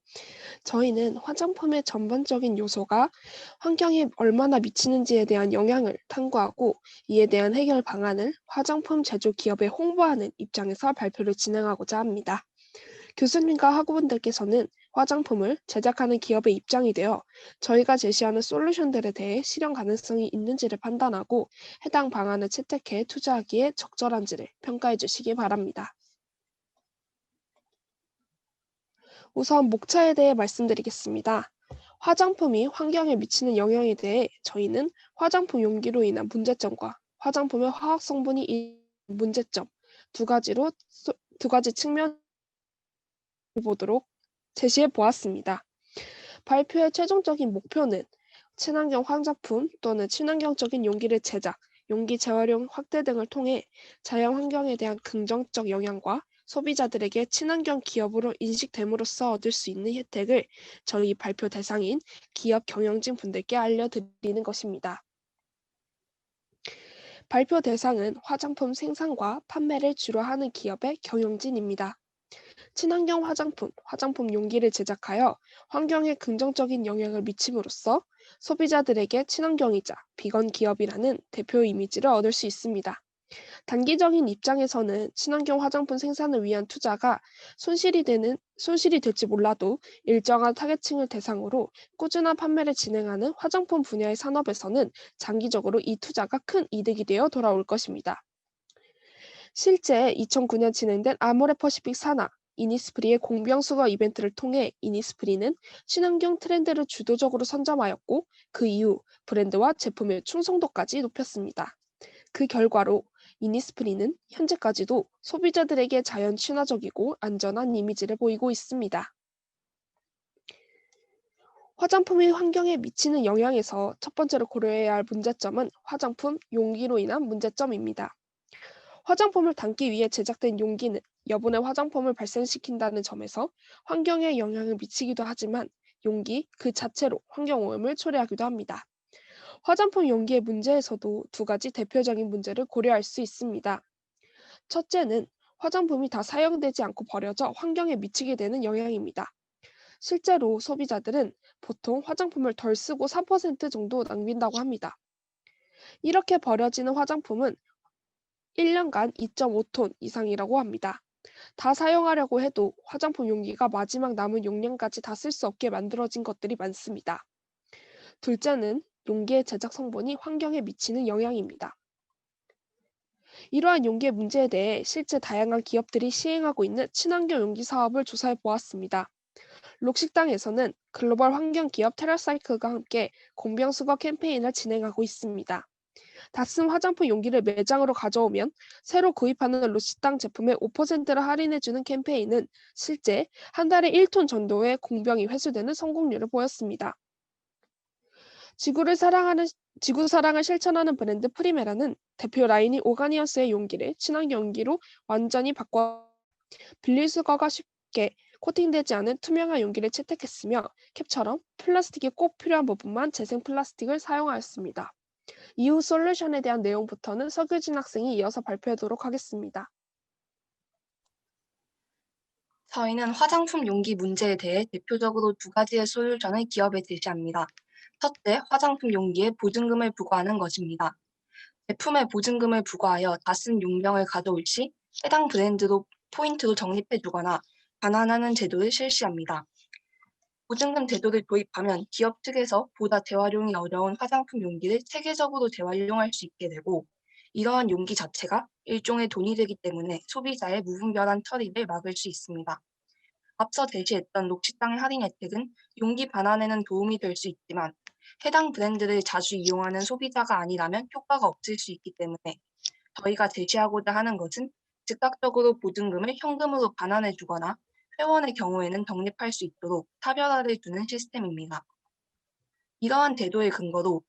저희는 화장품의 전반적인 요소가 환경에 얼마나 미치는지에 대한 영향을 탐구하고 이에 대한 해결 방안을 화장품 제조 기업에 홍보하는 입장에서 발표를 진행하고자 합니다. 교수님과 학우분들께서는 화장품을 제작하는 기업의 입장이 되어 저희가 제시하는 솔루션들에 대해 실현 가능성이 있는지를 판단하고 해당 방안을 채택해 투자하기에 적절한지를 평가해 주시기 바랍니다. 우선 목차에 대해 말씀드리겠습니다. 화장품이 환경에 미치는 영향에 대해 저희는 화장품 용기로 인한 문제점과 화장품의 화학 성분이 인한 문제점 두 가지 측면을 보도록 제시해 보았습니다. 발표의 최종적인 목표는 친환경 화장품 또는 친환경적인 용기를 제작, 용기 재활용 확대 등을 통해 자연 환경에 대한 긍정적 영향과 소비자들에게 친환경 기업으로 인식됨으로써 얻을 수 있는 혜택을 저희 발표 대상인 기업 경영진 분들께 알려드리는 것입니다. 발표 대상은 화장품 생산과 판매를 주로 하는 기업의 경영진입니다. 친환경 화장품 용기를 제작하여 환경에 긍정적인 영향을 미침으로써 소비자들에게 친환경이자 비건 기업이라는 대표 이미지를 얻을 수 있습니다. 단기적인 입장에서는 친환경 화장품 생산을 위한 투자가 손실이 될지 몰라도 일정한 타겟층을 대상으로 꾸준한 판매를 진행하는 화장품 분야의 산업에서는 장기적으로 이 투자가 큰 이득이 되어 돌아올 것입니다. 실제 2009년 진행된 아모레퍼시픽 산하 이니스프리의 공병수거 이벤트를 통해 이니스프리는 친환경 트렌드를 주도적으로 선점하였고 그 이후 브랜드와 제품의 충성도까지 높였습니다. 그 결과로 이니스프리는 현재까지도 소비자들에게 자연 친화적이고 안전한 이미지를 보이고 있습니다. 화장품이 환경에 미치는 영향에서 첫 번째로 고려해야 할 문제점은 화장품 용기로 인한 문제점입니다. 화장품을 담기 위해 제작된 용기는 여분의 화장품을 발생시킨다는 점에서 환경에 영향을 미치기도 하지만 용기 그 자체로 환경오염을 초래하기도 합니다. 화장품 용기의 문제에서도 두 가지 대표적인 문제를 고려할 수 있습니다. 첫째는 화장품이 다 사용되지 않고 버려져 환경에 미치게 되는 영향입니다. 실제로 소비자들은 보통 화장품을 덜 쓰고 3% 정도 낭비한다고 합니다. 이렇게 버려지는 화장품은 1년간 2.5톤 이상이라고 합니다. 다 사용하려고 해도 화장품 용기가 마지막 남은 용량까지 다 쓸 수 없게 만들어진 것들이 많습니다. 둘째는 용기의 제작 성분이 환경에 미치는 영향입니다. 이러한 용기의 문제에 대해 실제 다양한 기업들이 시행하고 있는 친환경 용기 사업을 조사해 보았습니다. 록식당에서는 글로벌 환경 기업 테라사이클과 함께 공병 수거 캠페인을 진행하고 있습니다. 다 쓴 화장품 용기를 매장으로 가져오면 새로 구입하는 록식당 제품의 5%를 할인해주는 캠페인은 실제 한 달에 1톤 정도의 공병이 회수되는 성공률을 보였습니다. 지구 사랑을 실천하는 브랜드 프리메라는 대표 라인이 오가니언스의 용기를 친환경 용기로 완전히 바꿔 분리수거가 쉽게 코팅되지 않은 투명한 용기를 채택했으며 캡처럼 플라스틱이 꼭 필요한 부분만 재생 플라스틱을 사용하였습니다. 이후 솔루션에 대한 내용부터는 서규진 학생이 이어서 발표하도록 하겠습니다. 저희는 화장품 용기 문제에 대해 대표적으로 두 가지의 솔루션을 기업에 제시합니다. 첫째, 화장품 용기에 보증금을 부과하는 것입니다. 제품에 보증금을 부과하여 다 쓴 용병을 가져올 시 해당 브랜드로 포인트로 적립해주거나 반환하는 제도를 실시합니다. 보증금 제도를 도입하면 기업 측에서 보다 재활용이 어려운 화장품 용기를 체계적으로 재활용할 수 있게 되고, 이러한 용기 자체가 일종의 돈이 되기 때문에 소비자의 무분별한 처리를 막을 수 있습니다. 앞서 제시했던 록식당의 할인 혜택은 용기 반환에는 도움이 될 수 있지만 해당 브랜드를 자주 이용하는 소비자가 아니라면 효과가 없을 수 있기 때문에 저희가 제시하고자 하는 것은 즉각적으로 보증금을 현금으로 반환해주거나 회원의 경우에는 적립할 수 있도록 차별화를 두는 시스템입니다. 이러한 제도의 근거로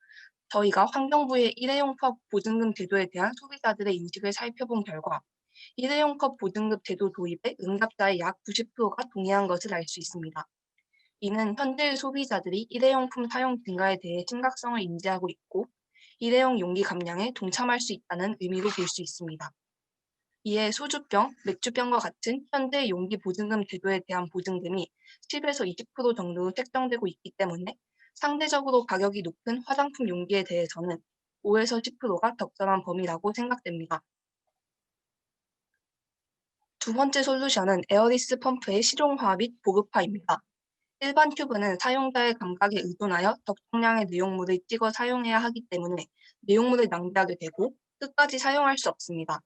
저희가 환경부의 일회용 컵 보증금 제도에 대한 소비자들의 인식을 살펴본 결과 일회용 컵 보증금 제도 도입에 응답자의 약 90%가 동의한 것을 알 수 있습니다. 이는 현재의 소비자들이 일회용품 사용 증가에 대해 심각성을 인지하고 있고 일회용 용기 감량에 동참할 수 있다는 의미로 볼 수 있습니다. 이에 소주병, 맥주병과 같은 현재 용기 보증금 제도에 대한 보증금이 10에서 20% 정도로 책정되고 있기 때문에 상대적으로 가격이 높은 화장품 용기에 대해서는 5에서 10%가 적절한 범위라고 생각됩니다. 두 번째 솔루션은 에어리스 펌프의 실용화 및 보급화입니다. 일반 튜브는 사용자의 감각에 의존하여 적정량의 내용물을 찍어 사용해야 하기 때문에 내용물을 낭비하게 되고 끝까지 사용할 수 없습니다.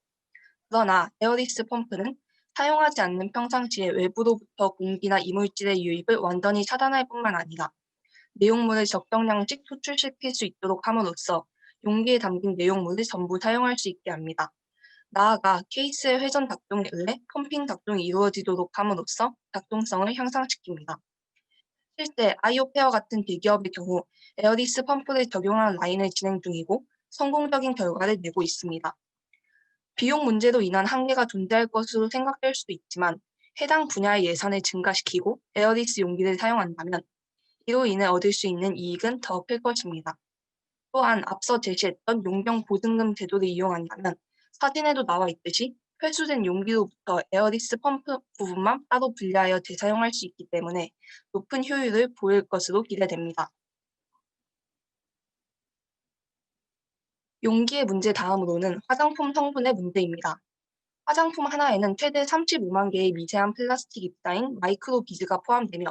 그러나 에어리스 펌프는 사용하지 않는 평상시에 외부로부터 공기나 이물질의 유입을 완전히 차단할 뿐만 아니라 내용물을 적정량씩 소출시킬 수 있도록 함으로써 용기에 담긴 내용물을 전부 사용할 수 있게 합니다. 나아가 케이스의 회전 작동에 의해 펌핑 작동이 이루어지도록 함으로써 작동성을 향상시킵니다. 실제 아이오페어 같은 대기업의 경우 에어리스 펌프를 적용한 라인을 진행 중이고 성공적인 결과를 내고 있습니다. 비용 문제로 인한 한계가 존재할 것으로 생각될 수도 있지만 해당 분야의 예산을 증가시키고 에어리스 용기를 사용한다면 이로 인해 얻을 수 있는 이익은 더 클 것입니다. 또한 앞서 제시했던 용병 보증금 제도를 이용한다면 사진에도 나와 있듯이 회수된 용기로부터 에어리스 펌프 부분만 따로 분리하여 재사용할 수 있기 때문에 높은 효율을 보일 것으로 기대됩니다. 용기의 문제 다음으로는 화장품 성분의 문제입니다. 화장품 하나에는 최대 35만 개의 미세한 플라스틱 입자인 마이크로비즈가 포함되며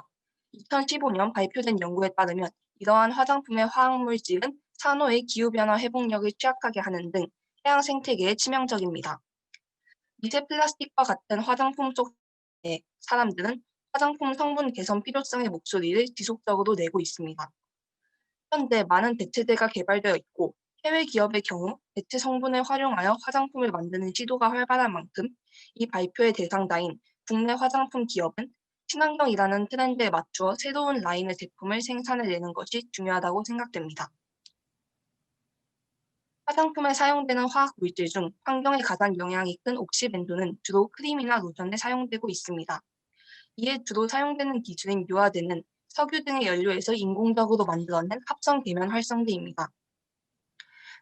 2015년 발표된 연구에 따르면 이러한 화장품의 화학물질은 산호의 기후변화 회복력을 취약하게 하는 등 해양 생태계에 치명적입니다. 미세 플라스틱과 같은 화장품 속에 사람들은 화장품 성분 개선 필요성의 목소리를 지속적으로 내고 있습니다. 현재 많은 대체제가 개발되어 있고 해외 기업의 경우 대체 성분을 활용하여 화장품을 만드는 시도가 활발한 만큼 이 발표의 대상자인 국내 화장품 기업은 친환경이라는 트렌드에 맞추어 새로운 라인의 제품을 생산해내는 것이 중요하다고 생각됩니다. 화장품에 사용되는 화학 물질 중 환경에 가장 영향이 큰 옥시벤존은 주로 크림이나 로션에 사용되고 있습니다. 이에 주로 사용되는 기술인 유화제는 석유 등의 연료에서 인공적으로 만들어낸 합성 계면 활성제입니다.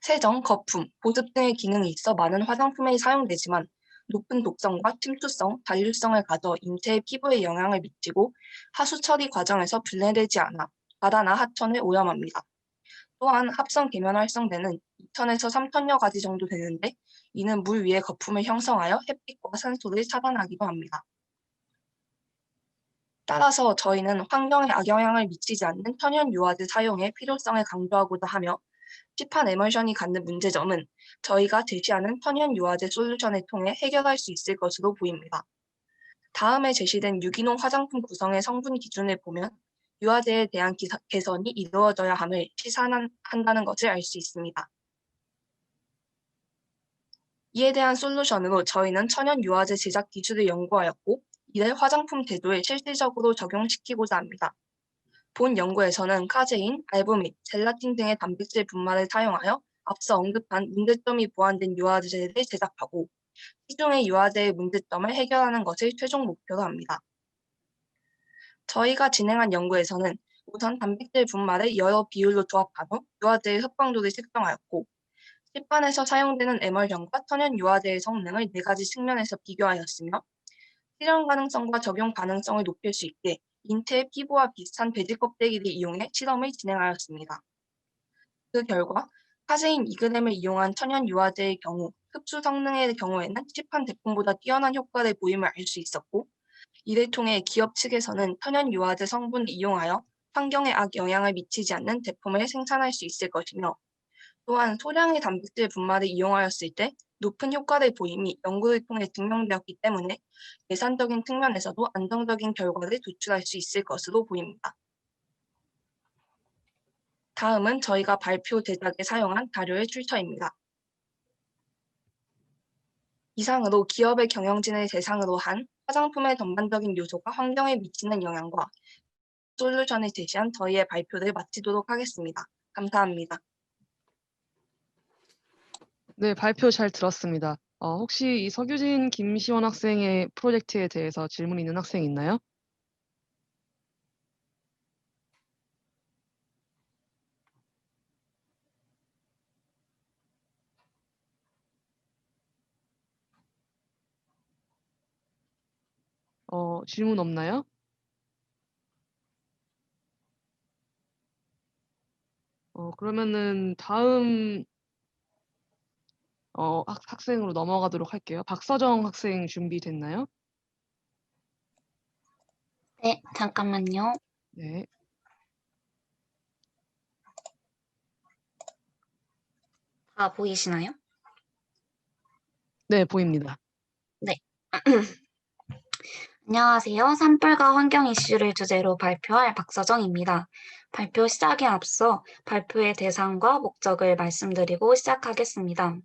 세정, 거품, 보습 등의 기능이 있어 많은 화장품에 사용되지만 높은 독성과 침투성, 잔류성을 가져 인체의 피부에 영향을 미치고 하수 처리 과정에서 분해되지 않아 바다나 하천을 오염합니다. 또한 합성 계면 활성제는 2,000에서 3,000여 가지 정도 되는데 이는 물 위에 거품을 형성하여 햇빛과 산소를 차단하기도 합니다. 따라서 저희는 환경에 악영향을 미치지 않는 천연 유화제 사용의 필요성을 강조하고자 하며 시판 에멀션이 갖는 문제점은 저희가 제시하는 천연 유화제 솔루션을 통해 해결할 수 있을 것으로 보입니다. 다음에 제시된 유기농 화장품 구성의 성분 기준을 보면 유화제에 대한 개선이 이루어져야 함을 시사한다는 것을 알 수 있습니다. 이에 대한 솔루션으로 저희는 천연 유화제 제작 기술을 연구하였고 이를 화장품 제조에 실질적으로 적용시키고자 합니다. 본 연구에서는 카제인, 알부민, 젤라틴 등의 단백질 분말을 사용하여 앞서 언급한 문제점이 보완된 유화제를 제작하고 시중의 유화제의 문제점을 해결하는 것을 최종 목표로 합니다. 저희가 진행한 연구에서는 우선 단백질 분말을 여러 비율로 조합한 후 유화제의 흡광도를 측정하였고 시판에서 사용되는 에멀전과 천연 유화제의 성능을 4가지 측면에서 비교하였으며 실현 가능성과 적용 가능성을 높일 수 있게 인체의 피부와 비슷한 돼지 껍데기를 이용해 실험을 진행하였습니다. 그 결과 카제인 2g을 이용한 천연 유화제의 경우 흡수 성능의 경우에는 시판 제품보다 뛰어난 효과를 보임을 알 수 있었고 이를 통해 기업 측에서는 천연 유화제 성분을 이용하여 환경에 악영향을 미치지 않는 제품을 생산할 수 있을 것이며 또한 소량의 단백질 분말을 이용하였을 때 높은 효과를 보임이 연구를 통해 증명되었기 때문에 예산적인 측면에서도 안정적인 결과를 도출할 수 있을 것으로 보입니다. 다음은 저희가 발표 제작에 사용한 자료의 출처입니다. 이상으로 기업의 경영진을 대상으로 한 화장품의 전반적인 요소가 환경에 미치는 영향과 솔루션을 제시한 저희의 발표를 마치도록 하겠습니다. 감사합니다. 네, 발표 잘 들었습니다. 혹시 이 서규진, 김시원 학생의 프로젝트에 대해서 질문 있는 학생 있나요? 질문 없나요? 그러면은 다음 학생으로 넘어가도록 할게요. 박서정 학생 준비됐나요? 네, 잠깐만요. 네. 다 보이시나요? 네, 보입니다. 네. 안녕하세요. 산불과 환경 이슈를 주제로 발표할 박서정입니다. 발표 시작에 앞서 발표의 대상과 목적을 말씀드리고 시작하겠습니다.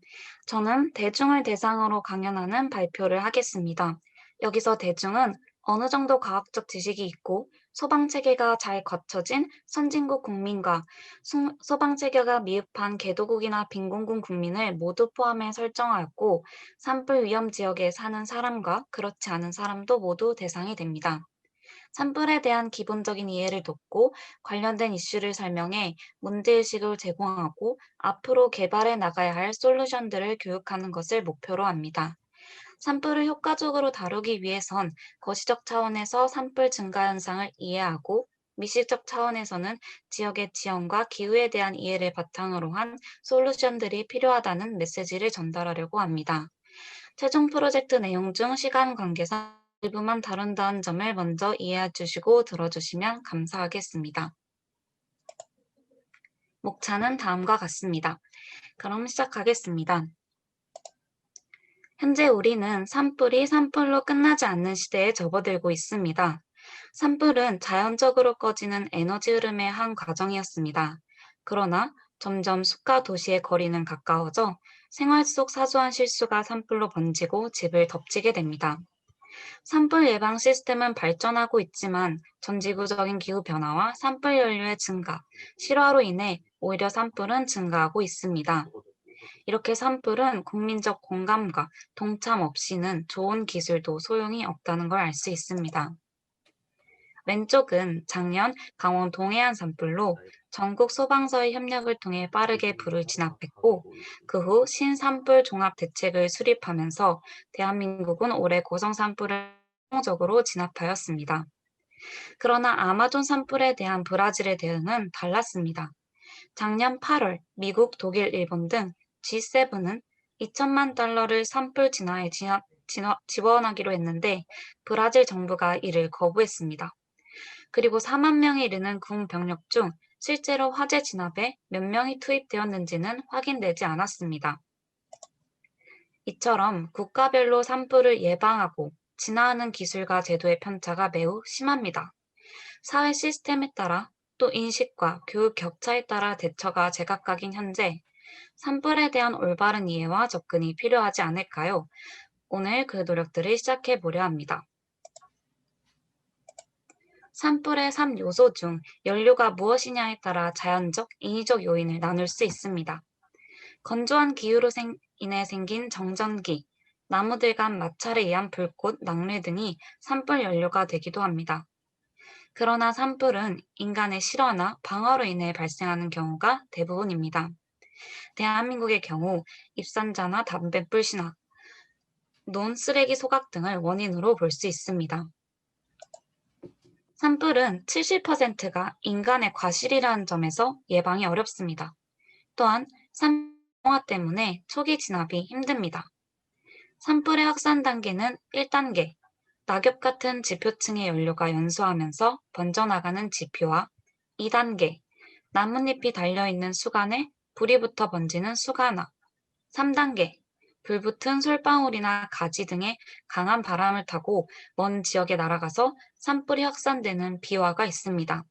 저는 대중을 대상으로 강연하는 발표를 하겠습니다. 여기서 대중은 어느 정도 과학적 지식이 있고 소방체계가 잘 갖춰진 선진국 국민과 소방체계가 미흡한 개도국이나 빈곤군 국민을 모두 포함해 설정하였고 산불 위험 지역에 사는 사람과 그렇지 않은 사람도 모두 대상이 됩니다. 산불에 대한 기본적인 이해를 돕고 관련된 이슈를 설명해 문제의식을 제공하고 앞으로 개발해 나가야 할 솔루션들을 교육하는 것을 목표로 합니다. 산불을 효과적으로 다루기 위해선 거시적 차원에서 산불 증가 현상을 이해하고 미시적 차원에서는 지역의 지형과 기후에 대한 이해를 바탕으로 한 솔루션들이 필요하다는 메시지를 전달하려고 합니다. 최종 프로젝트 내용 중 시간 관계상 일부만 다룬다는 점을 먼저 이해해 주시고 들어주시면 감사하겠습니다. 목차는 다음과 같습니다. 그럼 시작하겠습니다. 현재 우리는 산불이 산불로 끝나지 않는 시대에 접어들고 있습니다. 산불은 자연적으로 꺼지는 에너지 흐름의 한 과정이었습니다. 그러나 점점 숲과 도시의 거리는 가까워져 생활 속 사소한 실수가 산불로 번지고 집을 덮치게 됩니다. 산불 예방 시스템은 발전하고 있지만 전지구적인 기후 변화와 산불 연료의 증가, 실화로 인해 오히려 산불은 증가하고 있습니다. 이렇게 산불은 국민적 공감과 동참 없이는 좋은 기술도 소용이 없다는 걸 알 수 있습니다. 왼쪽은 작년 강원 동해안 산불로 전국 소방서의 협력을 통해 빠르게 불을 진압했고 그 후 신산불 종합 대책을 수립하면서 대한민국은 올해 고성 산불을 성공적으로 진압하였습니다. 그러나 아마존 산불에 대한 브라질의 대응은 달랐습니다. 작년 8월 미국, 독일, 일본 등 G7은 2천만 달러를 산불 진화에 지원하기로 했는데 브라질 정부가 이를 거부했습니다. 그리고 4만 명에 이르는 군 병력 중 실제로 화재 진압에 몇 명이 투입되었는지는 확인되지 않았습니다. 이처럼 국가별로 산불을 예방하고 진화하는 기술과 제도의 편차가 매우 심합니다. 사회 시스템에 따라 또 인식과 교육 격차에 따라 대처가 제각각인 현재 산불에 대한 올바른 이해와 접근이 필요하지 않을까요? 오늘 그 노력들을 시작해 보려 합니다. 산불의 3요소 중 연료가 무엇이냐에 따라 자연적, 인위적 요인을 나눌 수 있습니다. 건조한 기후로 인해 생긴 정전기, 나무들 간 마찰에 의한 불꽃, 낙뢰 등이 산불 연료가 되기도 합니다. 그러나 산불은 인간의 실화나 방화로 인해 발생하는 경우가 대부분입니다. 대한민국의 경우 입산자나 담뱃불 신화, 논쓰레기 소각 등을 원인으로 볼 수 있습니다. 산불은 70%가 인간의 과실이라는 점에서 예방이 어렵습니다. 또한 산화 때문에 초기 진압이 힘듭니다. 산불의 확산 단계는 1단계, 낙엽 같은 지표층의 연료가 연소하면서 번져나가는 지표와 2단계, 나뭇잎이 달려있는 수간에 불이 붙어 번지는 수간화, 3단계, 불붙은 솔방울이나 가지 등의 강한 바람을 타고 먼 지역에 날아가서 산불이 확산되는 비화가 있습니다.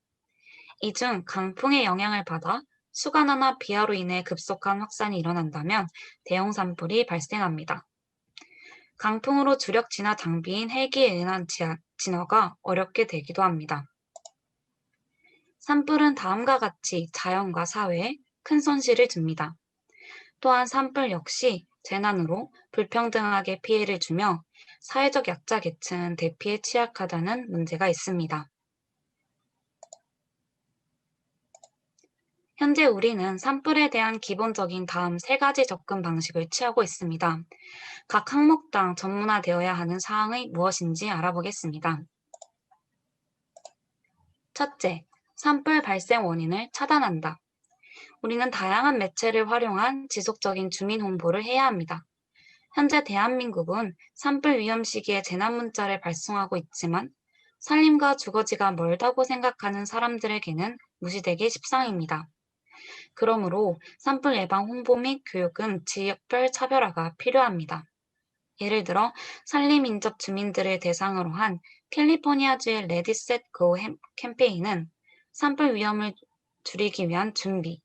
이 중 강풍의 영향을 받아 수간화나 비화로 인해 급속한 확산이 일어난다면 대형 산불이 발생합니다. 강풍으로 주력 진화 장비인 헬기에 의한 진화가 어렵게 되기도 합니다. 산불은 다음과 같이 자연과 사회에 큰 손실을 줍니다. 또한 산불 역시 재난으로 불평등하게 피해를 주며 사회적 약자 계층은 대피에 취약하다는 문제가 있습니다. 현재 우리는 산불에 대한 기본적인 다음 3가지 접근 방식을 취하고 있습니다. 각 항목당 전문화되어야 하는 사항이 무엇인지 알아보겠습니다. 첫째, 산불 발생 원인을 차단한다. 우리는 다양한 매체를 활용한 지속적인 주민 홍보를 해야 합니다. 현재 대한민국은 산불 위험 시기에 재난 문자를 발송하고 있지만 산림과 주거지가 멀다고 생각하는 사람들에게는 무시되기 십상입니다. 그러므로 산불 예방 홍보 및 교육은 지역별 차별화가 필요합니다. 예를 들어 산림 인접 주민들을 대상으로 한 캘리포니아주의 레디 셋 고 캠페인은 산불 위험을 줄이기 위한 준비,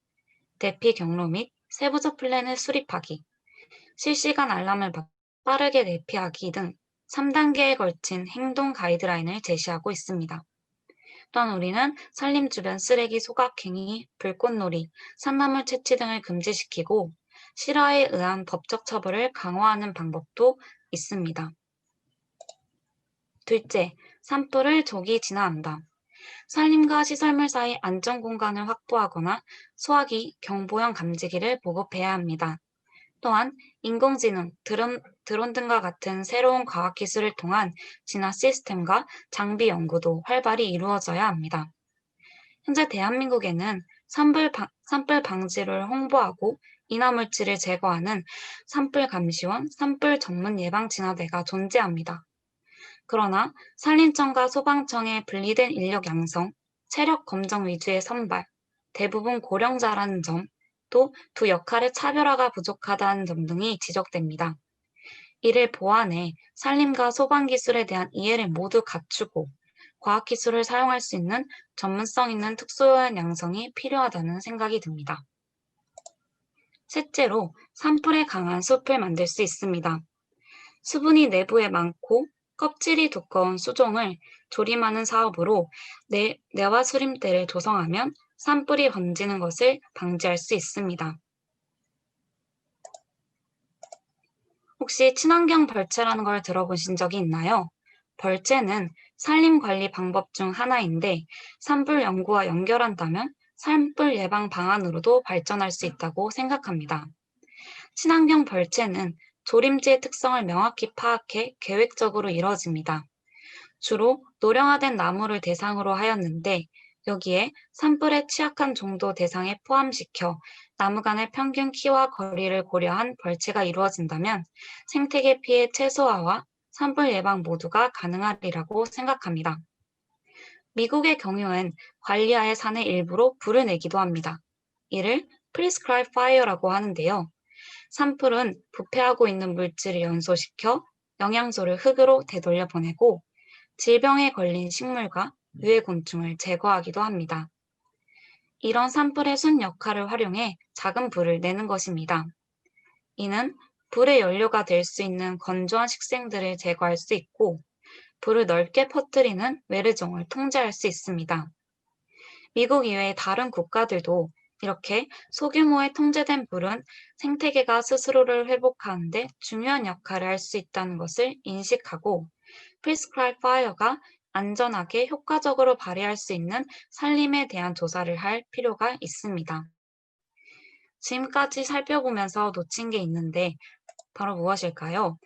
대피 경로 및 세부적 플랜을 수립하기, 실시간 알람을 받고 빠르게 대피하기 등 3단계에 걸친 행동 가이드라인을 제시하고 있습니다. 또한 우리는 산림 주변 쓰레기 소각행위, 불꽃놀이, 산나물 채취 등을 금지시키고 실화에 의한 법적 처벌을 강화하는 방법도 있습니다. 둘째, 산불을 조기 진화한다. 산림과 시설물 사이 안전 공간을 확보하거나 소화기, 경보형 감지기를 보급해야 합니다. 또한 인공지능, 드론 등과 같은 새로운 과학기술을 통한 진화 시스템과 장비 연구도 활발히 이루어져야 합니다. 현재 대한민국에는 산불 방지를 홍보하고 인화물질을 제거하는 산불감시원, 산불 전문 예방진화대가 존재합니다. 그러나 산림청과 소방청의 분리된 인력 양성, 체력 검정 위주의 선발, 대부분 고령자라는 점, 또 두 역할의 차별화가 부족하다는 점 등이 지적됩니다. 이를 보완해 산림과 소방기술에 대한 이해를 모두 갖추고 과학기술을 사용할 수 있는 전문성 있는 특수요원 양성이 필요하다는 생각이 듭니다. 셋째로 산불에 강한 숲을 만들 수 있습니다. 수분이 내부에 많고 껍질이 두꺼운 수종을 조림하는 사업으로 내와 수림대를 조성하면 산불이 번지는 것을 방지할 수 있습니다. 혹시 친환경 벌채라는 걸 들어보신 적이 있나요? 벌채는 산림 관리 방법 중 하나인데 산불 연구와 연결한다면 산불 예방 방안으로도 발전할 수 있다고 생각합니다. 친환경 벌채는 조림지의 특성을 명확히 파악해 계획적으로 이뤄집니다. 주로 노령화된 나무를 대상으로 하였는데 여기에 산불에 취약한 종도 대상에 포함시켜 나무 간의 평균 키와 거리를 고려한 벌채가 이루어진다면 생태계 피해 최소화와 산불 예방 모두가 가능하리라고 생각합니다. 미국의 경우엔 관리하에 산의 일부로 불을 내기도 합니다. 이를 prescribed fire라고 하는데요. 산불은 부패하고 있는 물질을 연소시켜 영양소를 흙으로 되돌려 보내고 질병에 걸린 식물과 유해 곤충을 제거하기도 합니다. 이런 산불의 순 역할을 활용해 작은 불을 내는 것입니다. 이는 불의 연료가 될 수 있는 건조한 식생들을 제거할 수 있고 불을 넓게 퍼뜨리는 외래종을 통제할 수 있습니다. 미국 이외의 다른 국가들도 이렇게 소규모의 통제된 불은 생태계가 스스로를 회복하는 데 중요한 역할을 할 수 있다는 것을 인식하고 prescribed fire가 안전하게 효과적으로 발휘할 수 있는 산림에 대한 조사를 할 필요가 있습니다. 지금까지 살펴보면서 놓친 게 있는데 바로 무엇일까요?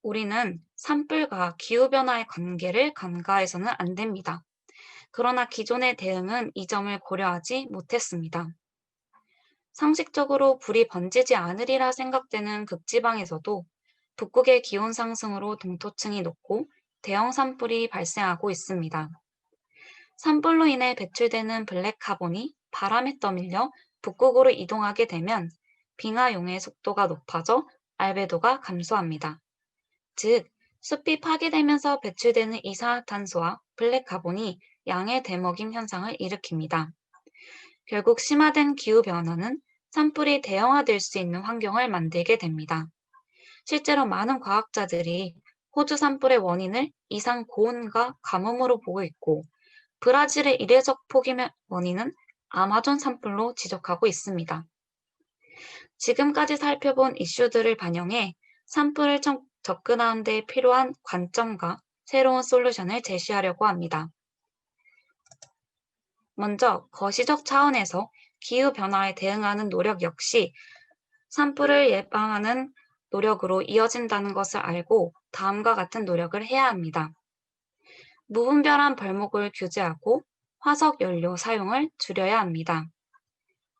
우리는 산불과 기후변화의 관계를 간과해서는 안 됩니다. 그러나 기존의 대응은 이 점을 고려하지 못했습니다. 상식적으로 불이 번지지 않으리라 생각되는 극지방에서도 북극의 기온 상승으로 동토층이 녹고 대형 산불이 발생하고 있습니다. 산불로 인해 배출되는 블랙카본이 바람에 떠밀려 북극으로 이동하게 되면 빙하용의 속도가 높아져 알베도가 감소합니다. 즉, 숲이 파괴되면서 배출되는 이산화탄소와 블랙카본이 양의 되먹임 현상을 일으킵니다. 결국 심화된 기후변화는 산불이 대형화될 수 있는 환경을 만들게 됩니다. 실제로 많은 과학자들이 호주 산불의 원인을 이상 고온과 가뭄으로 보고 있고 브라질의 이례적 폭염의 원인은 아마존 산불로 지적하고 있습니다. 지금까지 살펴본 이슈들을 반영해 산불을 접근하는 데 필요한 관점과 새로운 솔루션을 제시하려고 합니다. 먼저 거시적 차원에서 기후변화에 대응하는 노력 역시 산불을 예방하는 노력으로 이어진다는 것을 알고 다음과 같은 노력을 해야 합니다. 무분별한 벌목을 규제하고 화석 연료 사용을 줄여야 합니다.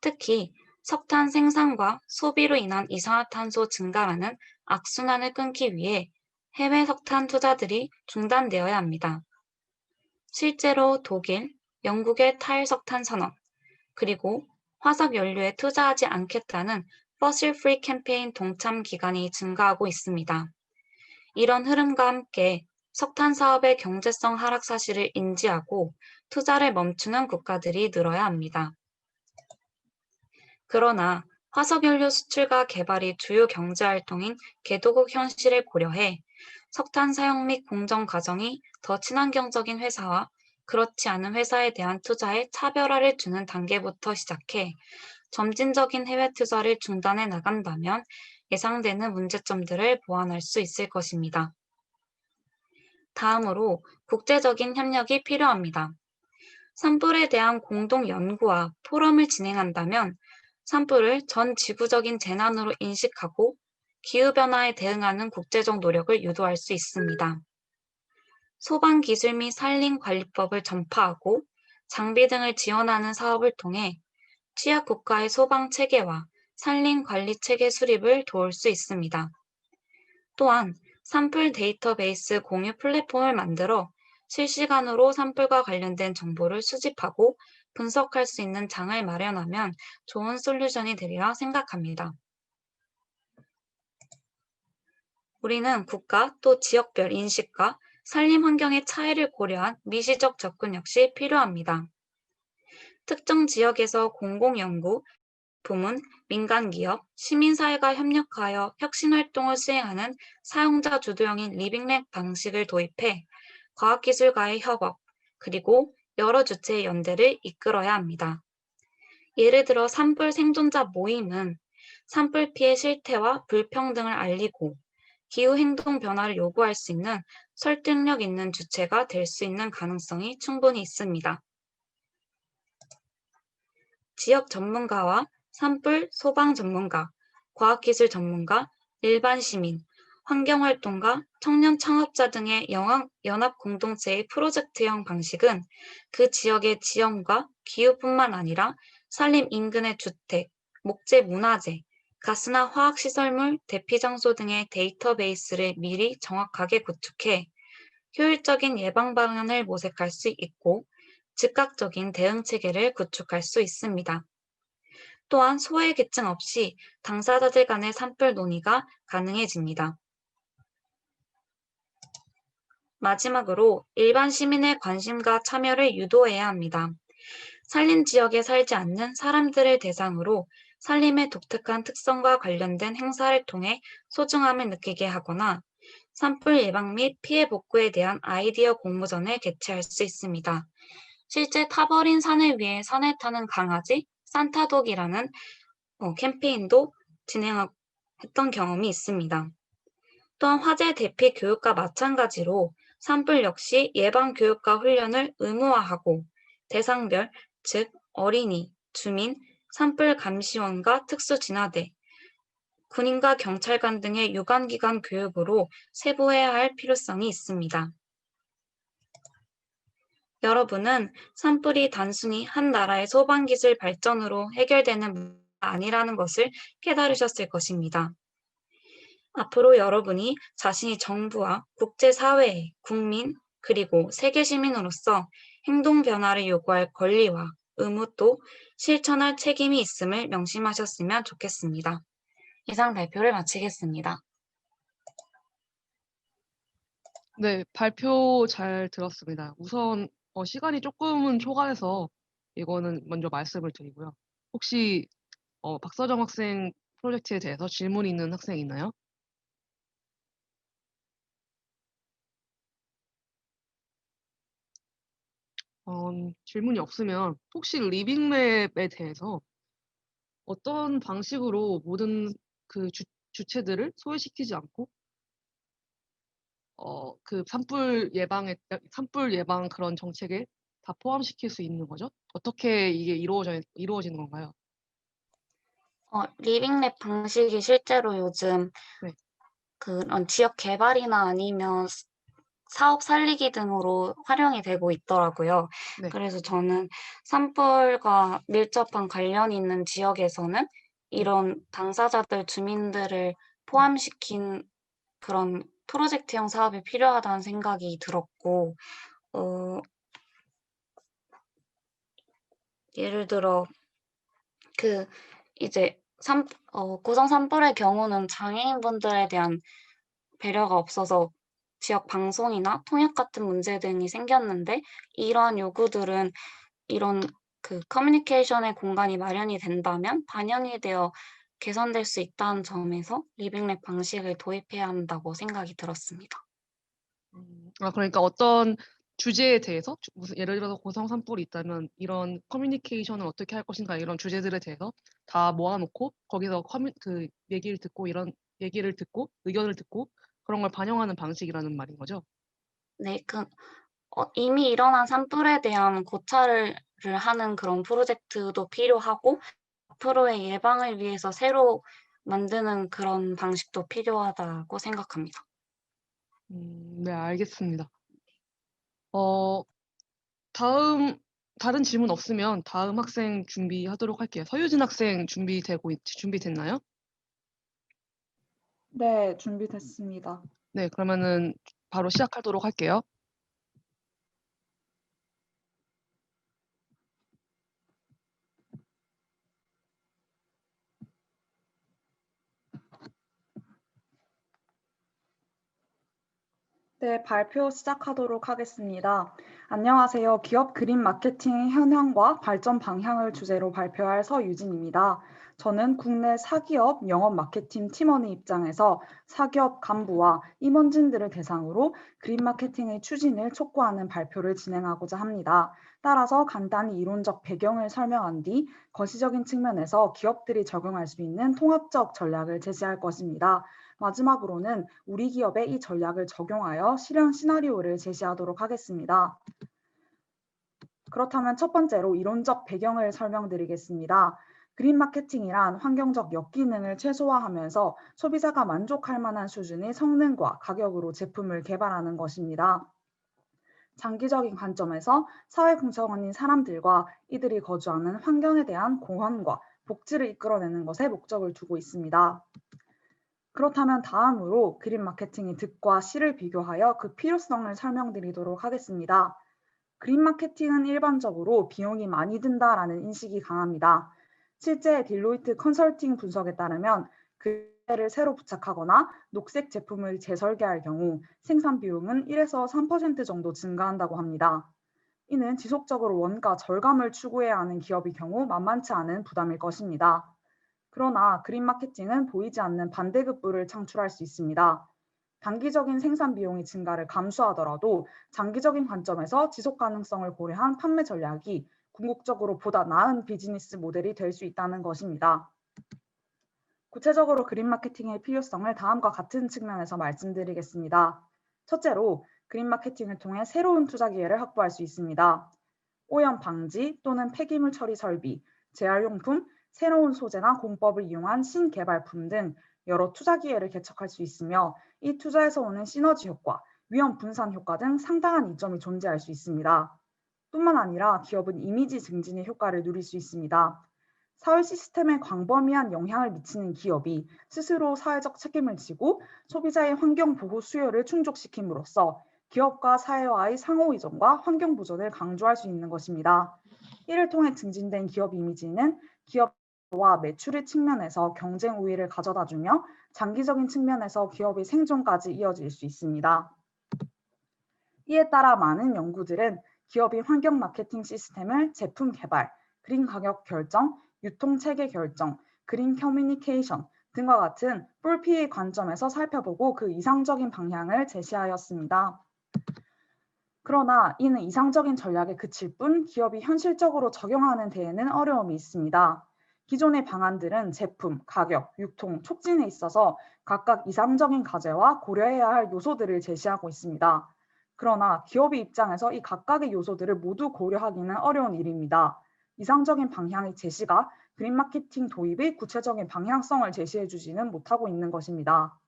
특히 석탄 생산과 소비로 인한 이산화탄소 증가라는 악순환을 끊기 위해 해외 석탄 투자들이 중단되어야 합니다. 실제로 독일, 영국의 탈석탄 선언, 그리고 화석 연료에 투자하지 않겠다는 Fossil Free 캠페인 동참 기간이 증가하고 있습니다. 이런 흐름과 함께 석탄 사업의 경제성 하락 사실을 인지하고 투자를 멈추는 국가들이 늘어야 합니다. 그러나 화석연료 수출과 개발이 주요 경제활동인 개도국 현실을 고려해 석탄 사용 및 공정 과정이 더 친환경적인 회사와 그렇지 않은 회사에 대한 투자에 차별화를 주는 단계부터 시작해 점진적인 해외 투자를 중단해 나간다면 예상되는 문제점들을 보완할 수 있을 것입니다. 다음으로 국제적인 협력이 필요합니다. 산불에 대한 공동 연구와 포럼을 진행한다면 산불을 전 지구적인 재난으로 인식하고 기후변화에 대응하는 국제적 노력을 유도할 수 있습니다. 소방기술 및 산림관리법을 전파하고 장비 등을 지원하는 사업을 통해 취약국가의 소방체계와 산림관리체계 수립을 도울 수 있습니다. 또한 산불 데이터베이스 공유 플랫폼을 만들어 실시간으로 산불과 관련된 정보를 수집하고 분석할 수 있는 장을 마련하면 좋은 솔루션이 되리라 생각합니다. 우리는 국가 또 지역별 인식과 산림 환경의 차이를 고려한 미시적 접근 역시 필요합니다. 특정 지역에서 공공연구, 부문, 민간기업, 시민사회가 협력하여 혁신활동을 수행하는 사용자 주도형인 리빙랩 방식을 도입해 과학기술과의 협업, 그리고 여러 주체의 연대를 이끌어야 합니다. 예를 들어 산불 생존자 모임은 산불 피해 실태와 불평등을 알리고 기후행동 변화를 요구할 수 있는 설득력 있는 주체가 될 수 있는 가능성이 충분히 있습니다. 지역 전문가와 산불 소방 전문가, 과학기술 전문가, 일반 시민, 환경활동가, 청년 창업자 등의 연합 공동체의 프로젝트형 방식은 그 지역의 지형과 기후뿐만 아니라 산림 인근의 주택, 목재 문화재, 가스나 화학시설물, 대피장소 등의 데이터베이스를 미리 정확하게 구축해 효율적인 예방 방안을 모색할 수 있고 즉각적인 대응 체계를 구축할 수 있습니다. 또한 소외계층 없이 당사자들 간의 산불 논의가 가능해집니다. 마지막으로 일반 시민의 관심과 참여를 유도해야 합니다. 산림 지역에 살지 않는 사람들을 대상으로 산림의 독특한 특성과 관련된 행사를 통해 소중함을 느끼게 하거나 산불 예방 및 피해 복구에 대한 아이디어 공모전을 개최할 수 있습니다. 실제 타버린 산을 위해 산을 타는 강아지 산타독이라는 캠페인도 진행했던 경험이 있습니다. 또한 화재 대피 교육과 마찬가지로 산불 역시 예방 교육과 훈련을 의무화하고 대상별, 즉 어린이, 주민, 산불 감시원과 특수진화대, 군인과 경찰관 등의 유관기관 교육으로 세부해야 할 필요성이 있습니다. 여러분은 산불이 단순히 한 나라의 소방기술 발전으로 해결되는 문제가 아니라는 것을 깨달으셨을 것입니다. 앞으로 여러분이 자신이 정부와 국제사회, 국민, 그리고 세계 시민으로서 행동 변화를 요구할 권리와 의무 또 실천할 책임이 있음을 명심하셨으면 좋겠습니다. 이상 발표를 마치겠습니다. 네, 발표 잘 들었습니다. 우선 시간이 조금은 초과해서 이거는 먼저 말씀을 드리고요. 혹시 박서정 학생 프로젝트에 대해서 질문 있는 학생 있나요? 질문이 없으면 혹시 리빙랩에 대해서 어떤 방식으로 모든 그 주체들을 소외시키지 않고 그 산불 예방 그런 정책에 다 포함시킬 수 있는 거죠? 어떻게 이게 이루어지는 건가요? 리빙랩 방식이 실제로 요즘 네. 그런 지역 개발이나 아니면 사업 살리기 등으로 활용이 되고 있더라고요. 네. 그래서 저는 산불과 밀접한 관련이 있는 지역에서는 이런 당사자들, 주민들을 포함시킨 그런 프로젝트형 사업이 필요하다는 생각이 들었고, 예를 들어, 이제 고성 산불의 경우는 장애인분들에 대한 배려가 없어서 지역 방송이나 통역 같은 문제 등이 생겼는데 이러한 요구들은 이런 커뮤니케이션의 공간이 마련이 된다면 반영이 되어 개선될 수 있다는 점에서 리빙랩 방식을 도입해야 한다고 생각이 들었습니다. 그러니까 어떤 주제에 대해서 무슨 예를 들어서 고성 산불이 있다면 이런 커뮤니케이션을 어떻게 할 것인가 이런 주제들에 대해서 다 모아놓고 거기서 얘기를 듣고 이런 얘기를 듣고 의견을 듣고 그런 걸 반영하는 방식이라는 말인 거죠? 네, 이미 일어난 산불에 대한 고찰을 하는 그런 프로젝트도 필요하고 앞으로의 예방을 위해서 새로 만드는 그런 방식도 필요하다고 생각합니다. 네, 알겠습니다. 다른 질문 없으면 다음 학생 준비하도록 할게요. 서유진 학생 준비됐나요? 네, 준비됐습니다. 네, 그러면은 바로 시작하도록 할게요. 네, 발표 시작하도록 하겠습니다. 안녕하세요. 기업 그린 마케팅의 현황과 발전 방향을 주제로 발표할 서유진입니다. 저는 국내 사기업 영업 마케팅 팀원의 입장에서 사기업 간부와 임원진들을 대상으로 그린 마케팅의 추진을 촉구하는 발표를 진행하고자 합니다. 따라서 간단히 이론적 배경을 설명한 뒤 거시적인 측면에서 기업들이 적용할 수 있는 통합적 전략을 제시할 것입니다. 마지막으로는 우리 기업에 이 전략을 적용하여 실현 시나리오를 제시하도록 하겠습니다. 그렇다면 첫 번째로 이론적 배경을 설명드리겠습니다. 그린 마케팅이란 환경적 역기능을 최소화하면서 소비자가 만족할 만한 수준의 성능과 가격으로 제품을 개발하는 것입니다. 장기적인 관점에서 사회 구성원인 사람들과 이들이 거주하는 환경에 대한 공헌과 복지를 이끌어내는 것에 목적을 두고 있습니다. 그렇다면 다음으로 그린 마케팅의 득과 실을 비교하여 그 필요성을 설명드리도록 하겠습니다. 그린 마케팅은 일반적으로 비용이 많이 든다라는 인식이 강합니다. 실제 딜로이트 컨설팅 분석에 따르면 그를 새로 부착하거나 녹색 제품을 재설계할 경우 생산 비용은 1에서 3% 정도 증가한다고 합니다. 이는 지속적으로 원가 절감을 추구해야 하는 기업의 경우 만만치 않은 부담일 것입니다. 그러나 그린 마케팅은 보이지 않는 반대급부를 창출할 수 있습니다. 단기적인 생산 비용의 증가를 감수하더라도 장기적인 관점에서 지속 가능성을 고려한 판매 전략이 궁극적으로 보다 나은 비즈니스 모델이 될 수 있다는 것입니다. 구체적으로 그린 마케팅의 필요성을 다음과 같은 측면에서 말씀드리겠습니다. 첫째로 그린 마케팅을 통해 새로운 투자 기회를 확보할 수 있습니다. 오염 방지 또는 폐기물 처리 설비, 재활용품, 새로운 소재나 공법을 이용한 신개발품 등 여러 투자 기회를 개척할 수 있으며 이 투자에서 오는 시너지 효과, 위험 분산 효과 등 상당한 이점이 존재할 수 있습니다. 뿐만 아니라 기업은 이미지 증진의 효과를 누릴 수 있습니다. 사회 시스템에 광범위한 영향을 미치는 기업이 스스로 사회적 책임을 지고 소비자의 환경 보호 수요를 충족시킴으로써 기업과 사회와의 상호의존과 환경 보존을 강조할 수 있는 것입니다. 이를 통해 증진된 기업 이미지는 기업과 매출의 측면에서 경쟁 우위를 가져다주며 장기적인 측면에서 기업의 생존까지 이어질 수 있습니다. 이에 따라 많은 연구들은 기업의 환경 마케팅 시스템을 제품 개발, 그린 가격 결정, 유통 체계 결정, 그린 커뮤니케이션 등과 같은 4P의 관점에서 살펴보고 그 이상적인 방향을 제시하였습니다. 그러나 이는 이상적인 전략에 그칠 뿐 기업이 현실적으로 적용하는 데에는 어려움이 있습니다. 기존의 방안들은 제품, 가격, 유통, 촉진에 있어서 각각 이상적인 과제와 고려해야 할 요소들을 제시하고 있습니다. 그러나 기업의 입장에서 이 각각의 요소들을 모두 고려하기는 어려운 일입니다. 이상적인 방향의 제시가 그린 마케팅 도입의 구체적인 방향성을 제시해주지는 못하고 있는 것입니다.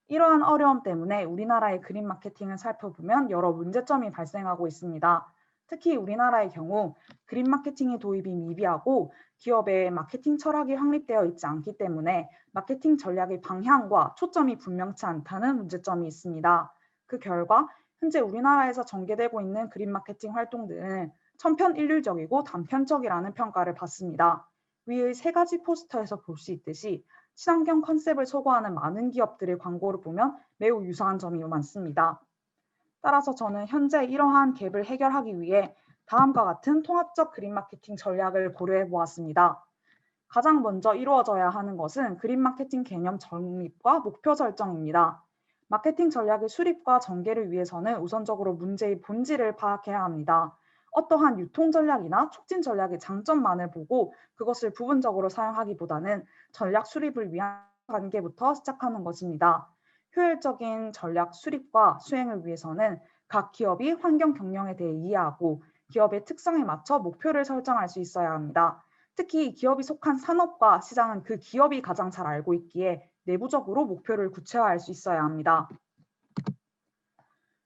이러한 어려움 때문에 우리나라의 그린 마케팅을 살펴보면 여러 문제점이 발생하고 있습니다. 특히 우리나라의 경우 그린 마케팅의 도입이 미비하고 기업의 마케팅 철학이 확립되어 있지 않기 때문에 마케팅 전략의 방향과 초점이 분명치 않다는 문제점이 있습니다. 그 결과 현재 우리나라에서 전개되고 있는 그린 마케팅 활동들은 천편일률적이고 단편적이라는 평가를 받습니다. 위의 세 가지 포스터에서 볼 수 있듯이 친환경 컨셉을 소구하는 많은 기업들의 광고를 보면 매우 유사한 점이 많습니다. 따라서 저는 현재 이러한 갭을 해결하기 위해 다음과 같은 통합적 그린 마케팅 전략을 고려해 보았습니다. 가장 먼저 이루어져야 하는 것은 그린 마케팅 개념 정립과 목표 설정입니다. 마케팅 전략의 수립과 전개를 위해서는 우선적으로 문제의 본질을 파악해야 합니다. 어떠한 유통 전략이나 촉진 전략의 장점만을 보고 그것을 부분적으로 사용하기보다는 전략 수립을 위한 단계부터 시작하는 것입니다. 효율적인 전략 수립과 수행을 위해서는 각 기업이 환경 경영에 대해 이해하고 기업의 특성에 맞춰 목표를 설정할 수 있어야 합니다. 특히 기업이 속한 산업과 시장은 그 기업이 가장 잘 알고 있기에 내부적으로 목표를 구체화할 수 있어야 합니다.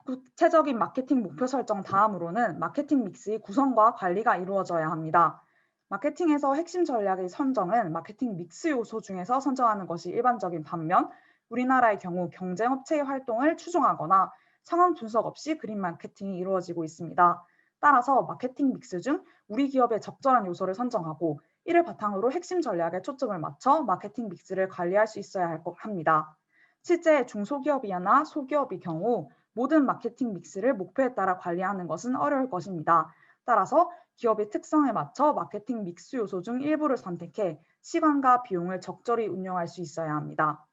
구체적인 마케팅 목표 설정 다음으로는 마케팅 믹스의 구성과 관리가 이루어져야 합니다. 마케팅에서 핵심 전략의 선정은 마케팅 믹스 요소 중에서 선정하는 것이 일반적인 반면 우리나라의 경우 경쟁업체의 활동을 추종하거나 상황 분석 없이 그린 마케팅이 이루어지고 있습니다. 따라서 마케팅 믹스 중 우리 기업의 적절한 요소를 선정하고 이를 바탕으로 핵심 전략에 초점을 맞춰 마케팅 믹스를 관리할 수 있어야 합니다. 실제 중소기업이나 소기업의 경우 모든 마케팅 믹스를 목표에 따라 관리하는 것은 어려울 것입니다. 따라서 기업의 특성에 맞춰 마케팅 믹스 요소 중 일부를 선택해 시간과 비용을 적절히 운용할 수 있어야 합니다.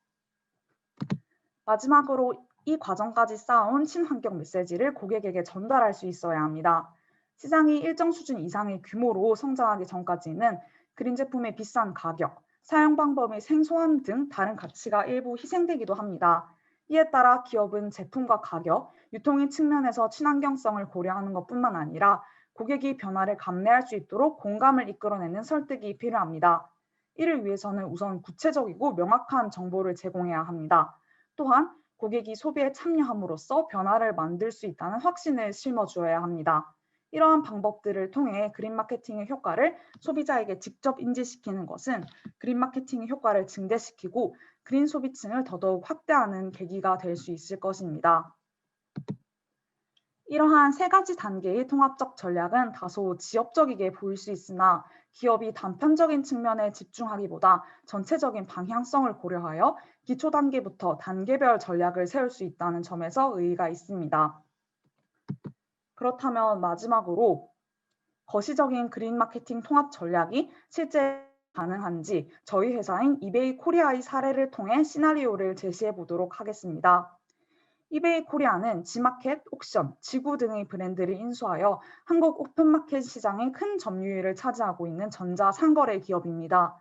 마지막으로 이 과정까지 쌓아온 친환경 메시지를 고객에게 전달할 수 있어야 합니다. 시장이 일정 수준 이상의 규모로 성장하기 전까지는 그린 제품의 비싼 가격, 사용 방법의 생소함 등 다른 가치가 일부 희생되기도 합니다. 이에 따라 기업은 제품과 가격, 유통의 측면에서 친환경성을 고려하는 것뿐만 아니라 고객이 변화를 감내할 수 있도록 공감을 이끌어내는 설득이 필요합니다. 이를 위해서는 우선 구체적이고 명확한 정보를 제공해야 합니다. 또한 고객이 소비에 참여함으로써 변화를 만들 수 있다는 확신을 심어주어야 합니다. 이러한 방법들을 통해 그린 마케팅의 효과를 소비자에게 직접 인지시키는 것은 그린 마케팅의 효과를 증대시키고 그린 소비층을 더더욱 확대하는 계기가 될 수 있을 것입니다. 이러한 세 가지 단계의 통합적 전략은 다소 지역적이게 보일 수 있으나 기업이 단편적인 측면에 집중하기보다 전체적인 방향성을 고려하여 기초 단계부터 단계별 전략을 세울 수 있다는 점에서 의의가 있습니다. 그렇다면 마지막으로 거시적인 그린 마케팅 통합 전략이 실제 가능한지 저희 회사인 이베이 코리아의 사례를 통해 시나리오를 제시해 보도록 하겠습니다. 이베이 코리아는 지마켓, 옥션, 지구 등의 브랜드를 인수하여 한국 오픈마켓 시장의 큰 점유율을 차지하고 있는 전자상거래 기업입니다.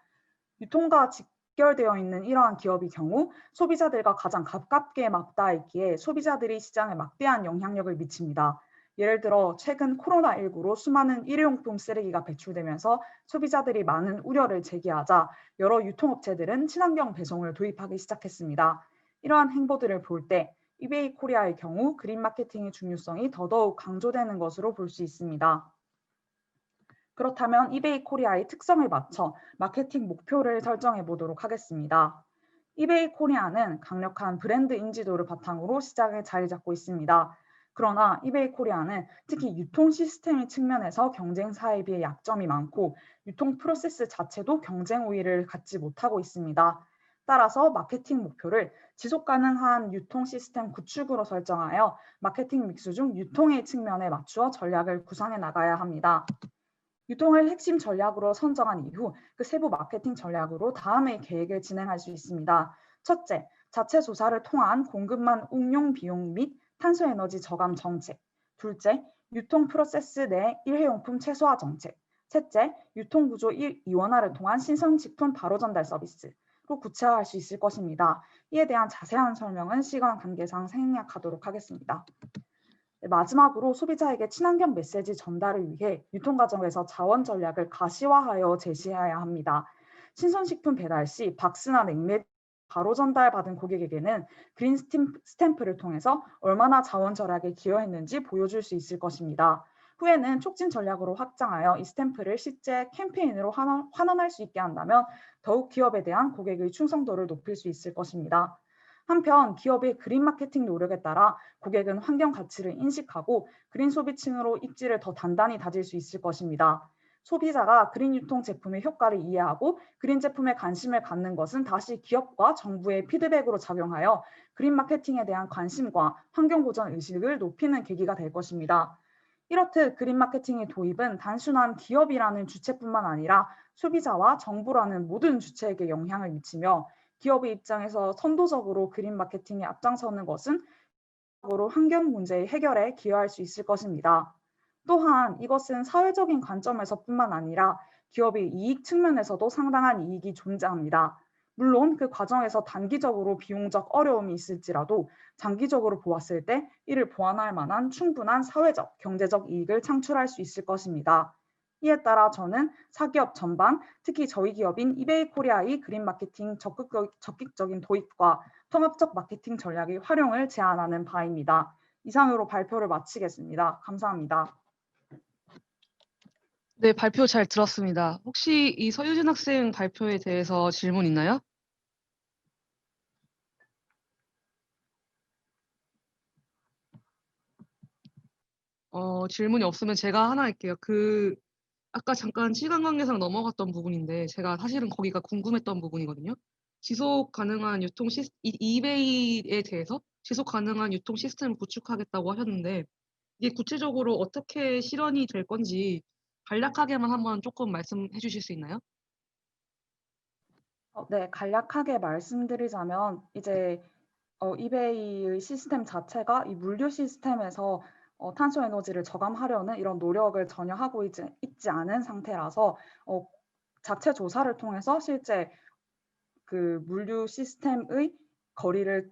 유통과 직결되어 있는 이러한 기업의 경우 소비자들과 가장 가깝게 맞닿아 있기에 소비자들이 시장에 막대한 영향력을 미칩니다. 예를 들어 최근 코로나19로 수많은 일회용품 쓰레기가 배출되면서 소비자들이 많은 우려를 제기하자 여러 유통업체들은 친환경 배송을 도입하기 시작했습니다. 이러한 행보들을 볼 때 이베이 코리아의 경우 그린 마케팅의 중요성이 더더욱 강조되는 것으로 볼 수 있습니다. 그렇다면 이베이 코리아의 특성을 맞춰 마케팅 목표를 설정해 보도록 하겠습니다. 이베이 코리아는 강력한 브랜드 인지도를 바탕으로 시장에 자리 잡고 있습니다. 그러나 이베이 코리아는 특히 유통 시스템의 측면에서 경쟁사에 비해 약점이 많고 유통 프로세스 자체도 경쟁 우위를 갖지 못하고 있습니다. 따라서 마케팅 목표를 지속 가능한 유통 시스템 구축으로 설정하여 마케팅 믹스 중 유통의 측면에 맞추어 전략을 구상해 나가야 합니다. 유통을 핵심 전략으로 선정한 이후 그 세부 마케팅 전략으로 다음의 계획을 진행할 수 있습니다. 첫째, 자체 조사를 통한 공급망 운용 비용 및 탄소에너지 저감 정책. 둘째, 유통 프로세스 내 일회용품 최소화 정책. 셋째, 유통 구조 이원화를 통한 신선식품 바로 전달 서비스로 구체화할 수 있을 것입니다. 이에 대한 자세한 설명은 시간 관계상 생략하도록 하겠습니다. 마지막으로 소비자에게 친환경 메시지 전달을 위해 유통 과정에서 자원 전략을 가시화하여 제시해야 합니다. 신선식품 배달 시 박스나 냉매 바로 전달받은 고객에게는 그린 스탬프를 통해서 얼마나 자원 절약에 기여했는지 보여줄 수 있을 것입니다. 후에는 촉진 전략으로 확장하여 이 스탬프를 실제 캠페인으로 환원할 수 있게 한다면 더욱 기업에 대한 고객의 충성도를 높일 수 있을 것입니다. 한편 기업의 그린 마케팅 노력에 따라 고객은 환경 가치를 인식하고 그린 소비층으로 입지를 더 단단히 다질 수 있을 것입니다. 소비자가 그린 유통 제품의 효과를 이해하고 그린 제품에 관심을 갖는 것은 다시 기업과 정부의 피드백으로 작용하여 그린 마케팅에 대한 관심과 환경 보전 의식을 높이는 계기가 될 것입니다. 이렇듯 그린 마케팅의 도입은 단순한 기업이라는 주체뿐만 아니라 소비자와 정부라는 모든 주체에게 영향을 미치며 기업의 입장에서 선도적으로 그린 마케팅에 앞장서는 것은 환경 문제의 해결에 기여할 수 있을 것입니다. 또한 이것은 사회적인 관점에서뿐만 아니라 기업의 이익 측면에서도 상당한 이익이 존재합니다. 물론 그 과정에서 단기적으로 비용적 어려움이 있을지라도 장기적으로 보았을 때 이를 보완할 만한 충분한 사회적, 경제적 이익을 창출할 수 있을 것입니다. 이에 따라 저는 사기업 전반, 특히 저희 기업인 이베이 코리아의 그린 마케팅 적극적인 도입과 통합적 마케팅 전략의 활용을 제안하는 바입니다. 이상으로 발표를 마치겠습니다. 감사합니다. 네, 발표 잘 들었습니다. 혹시 이 서유진 학생 발표에 대해서 질문 있나요? 질문이 없으면 제가 하나 할게요. 아까 잠깐 시간 관계상 넘어갔던 부분인데 제가 사실은 거기가 궁금했던 부분이거든요. 지속 가능한 유통 이베이에 대해서 지속 가능한 유통 시스템을 구축하겠다고 하셨는데 이게 구체적으로 어떻게 실현이 될 건지 간략하게만 한번 조금 말씀해 주실 수 있나요? 네, 간략하게 말씀드리자면 이제 이베이의 시스템 자체가 이 물류 시스템에서 탄소 에너지를 저감하려는 이런 노력을 전혀 하고 있지 않은 상태라서 자체 조사를 통해서 실제 그 물류 시스템의 거리를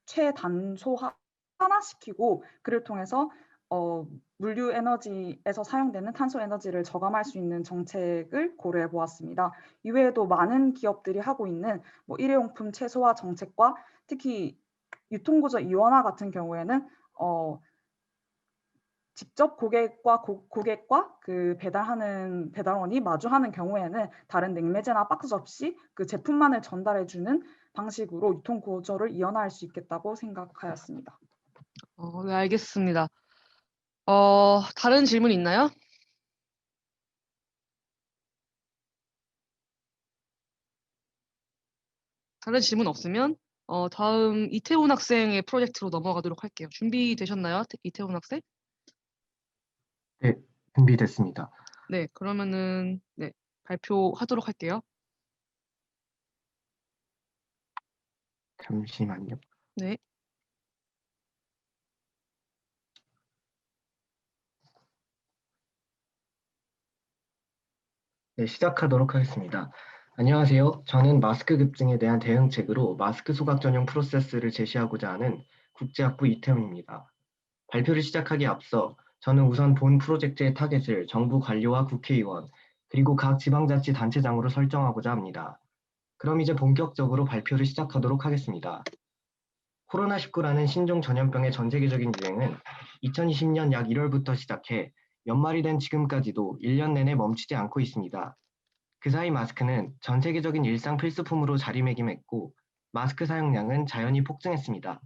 최단소화시키고 그를 통해서 물류 에너지에서 사용되는 탄소 에너지를 저감할 수 있는 정책을 고려해 보았습니다. 이외에도 많은 기업들이 하고 있는 일회용품 최소화 정책과 특히 유통구조 이원화 같은 경우에는 직접 고객과 그 배달하는 배달원이 마주하는 경우에는 다른 냉매제나 박스 없이 그 제품만을 전달해주는 방식으로 유통 구조를 이원화할 수 있겠다고 생각하였습니다. 네, 알겠습니다. 다른 질문 있나요? 다른 질문 없으면 다음 이태훈 학생의 프로젝트로 넘어가도록 할게요. 준비되셨나요, 이태훈 학생? 네, 준비됐습니다. 네, 그러면은 네, 발표하도록 할게요. 잠시만요. 네. 네, 시작하도록 하겠습니다. 안녕하세요. 저는 마스크 급증에 대한 대응책으로 마스크 소각 전용 프로세스를 제시하고자 하는 국제학부 이태훈입니다. 발표를 시작하기에 앞서 저는 우선 본 프로젝트의 타겟을 정부 관료와 국회의원, 그리고 각 지방자치단체장으로 설정하고자 합니다. 그럼 이제 본격적으로 발표를 시작하도록 하겠습니다. 코로나19라는 신종 전염병의 전 세계적인 유행은 2020년 약 1월부터 시작해 연말이 된 지금까지도 1년 내내 멈추지 않고 있습니다. 그 사이 마스크는 전 세계적인 일상 필수품으로 자리매김했고 마스크 사용량은 자연히 폭증했습니다.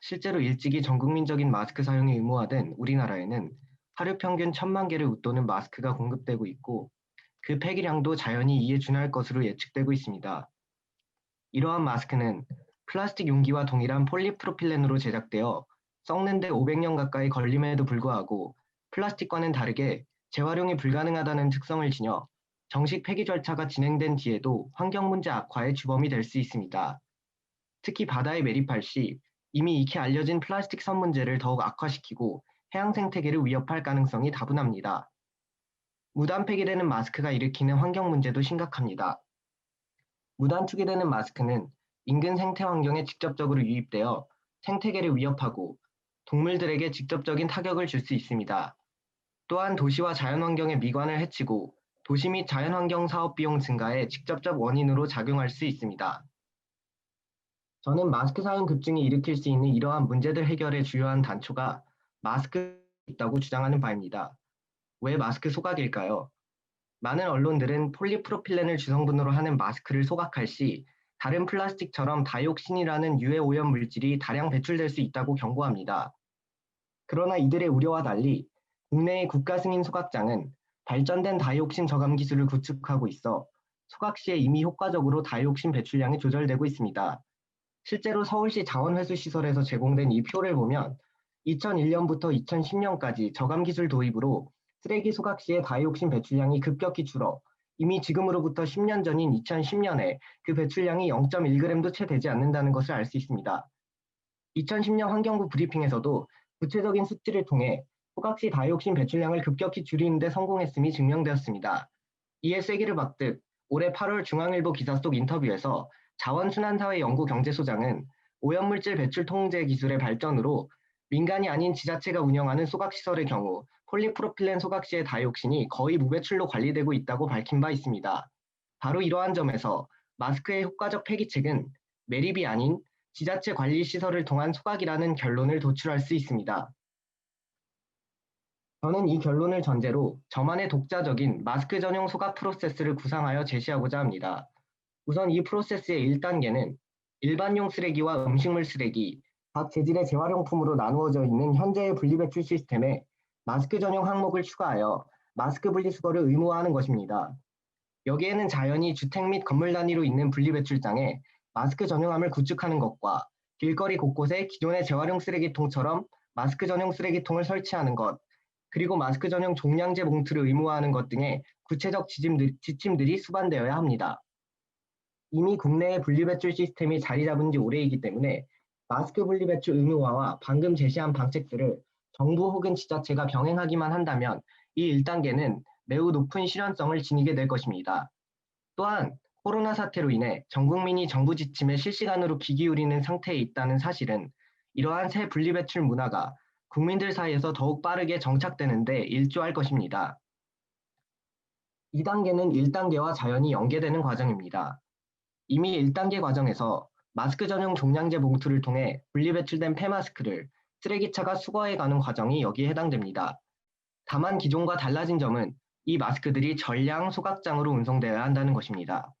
실제로 일찍이 전국민적인 마스크 사용이 의무화된 우리나라에는 하루 평균 1,000만 개를 웃도는 마스크가 공급되고 있고 그 폐기량도 자연히 이에 준할 것으로 예측되고 있습니다. 이러한 마스크는 플라스틱 용기와 동일한 폴리프로필렌으로 제작되어 썩는 데 500년 가까이 걸림에도 불구하고 플라스틱과는 다르게 재활용이 불가능하다는 특성을 지녀 정식 폐기 절차가 진행된 뒤에도 환경 문제 악화의 주범이 될 수 있습니다. 특히 바다에 매립할 시 이미 익히 알려진 플라스틱 선 문제를 더욱 악화시키고 해양 생태계를 위협할 가능성이 다분합니다. 무단 폐기되는 마스크가 일으키는 환경 문제도 심각합니다. 무단 투기되는 마스크는 인근 생태 환경에 직접적으로 유입되어 생태계를 위협하고 동물들에게 직접적인 타격을 줄 수 있습니다. 또한 도시와 자연환경의 미관을 해치고 도시 및 자연환경 사업 비용 증가의 직접적 원인으로 작용할 수 있습니다. 저는 마스크 사용 급증이 일으킬 수 있는 이러한 문제들 해결의 주요한 단초가 마스크에 있다고 주장하는 바입니다. 왜 마스크 소각일까요? 많은 언론들은 폴리프로필렌을 주성분으로 하는 마스크를 소각할 시 다른 플라스틱처럼 다이옥신이라는 유해 오염 물질이 다량 배출될 수 있다고 경고합니다. 그러나 이들의 우려와 달리 국내의 국가 승인 소각장은 발전된 다이옥신 저감 기술을 구축하고 있어 소각 시에 이미 효과적으로 다이옥신 배출량이 조절되고 있습니다. 실제로 서울시 자원회수시설에서 제공된 이 표를 보면 2001년부터 2010년까지 저감 기술 도입으로 쓰레기 소각 시의 다이옥신 배출량이 급격히 줄어 이미 지금으로부터 10년 전인 2010년에 그 배출량이 0.1g도 채 되지 않는다는 것을 알 수 있습니다. 2010년 환경부 브리핑에서도 구체적인 수치를 통해 소각 시 다이옥신 배출량을 급격히 줄이는 데 성공했음이 증명되었습니다. 이에 쐐기를 박듯 올해 8월 중앙일보 기사 속 인터뷰에서 자원순환사회 연구경제소장은 오염물질 배출 통제 기술의 발전으로 민간이 아닌 지자체가 운영하는 소각시설의 경우 폴리프로필렌 소각 시의 다이옥신이 거의 무배출로 관리되고 있다고 밝힌 바 있습니다. 바로 이러한 점에서 마스크의 효과적 폐기책은 매립이 아닌 지자체 관리 시설을 통한 소각이라는 결론을 도출할 수 있습니다. 저는 이 결론을 전제로 저만의 독자적인 마스크 전용 소각 프로세스를 구상하여 제시하고자 합니다. 우선 이 프로세스의 1단계는 일반용 쓰레기와 음식물 쓰레기, 각 재질의 재활용품으로 나누어져 있는 현재의 분리배출 시스템에 마스크 전용 항목을 추가하여 마스크 분리수거를 의무화하는 것입니다. 여기에는 자연히 주택 및 건물 단위로 있는 분리배출장에 마스크 전용함을 구축하는 것과 길거리 곳곳에 기존의 재활용 쓰레기통처럼 마스크 전용 쓰레기통을 설치하는 것, 그리고 마스크 전용 종량제 봉투를 의무화하는 것 등의 구체적 지침들이 수반되어야 합니다. 이미 국내의 분리배출 시스템이 자리 잡은 지 오래이기 때문에 마스크 분리배출 의무화와 방금 제시한 방책들을 정부 혹은 지자체가 병행하기만 한다면 이 1단계는 매우 높은 실현성을 지니게 될 것입니다. 또한 코로나 사태로 인해 전 국민이 정부 지침에 실시간으로 귀 기울이는 상태에 있다는 사실은 이러한 새 분리배출 문화가 국민들 사이에서 더욱 빠르게 정착되는 데 일조할 것입니다. 2단계는 1단계와 자연히 연계되는 과정입니다. 이미 1단계 과정에서 마스크 전용 종량제 봉투를 통해 분리배출된 폐마스크를 쓰레기차가 수거해 가는 과정이 여기에 해당됩니다. 다만 기존과 달라진 점은 이 마스크들이 전량 소각장으로 운송되어야 한다는 것입니다.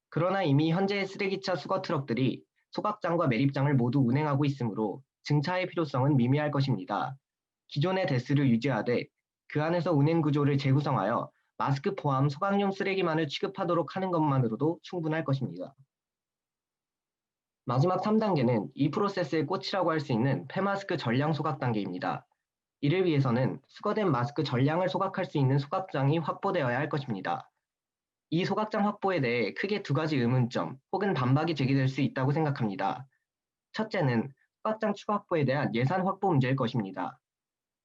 그러나 이미 현재의 쓰레기차 수거 트럭들이 소각장과 매립장을 모두 운행하고 있으므로 증차의 필요성은 미미할 것입니다. 기존의 대수를 유지하되 그 안에서 운행 구조를 재구성하여 마스크 포함 소각용 쓰레기만을 취급하도록 하는 것만으로도 충분할 것입니다. 마지막 3단계는 이 프로세스의 꽃이라고 할 수 있는 폐마스크 전량 소각 단계입니다. 이를 위해서는 수거된 마스크 전량을 소각할 수 있는 소각장이 확보되어야 할 것입니다. 이 소각장 확보에 대해 크게 두 가지 의문점 혹은 반박이 제기될 수 있다고 생각합니다. 첫째는 소각장 추가 확보에 대한 예산 확보 문제일 것입니다.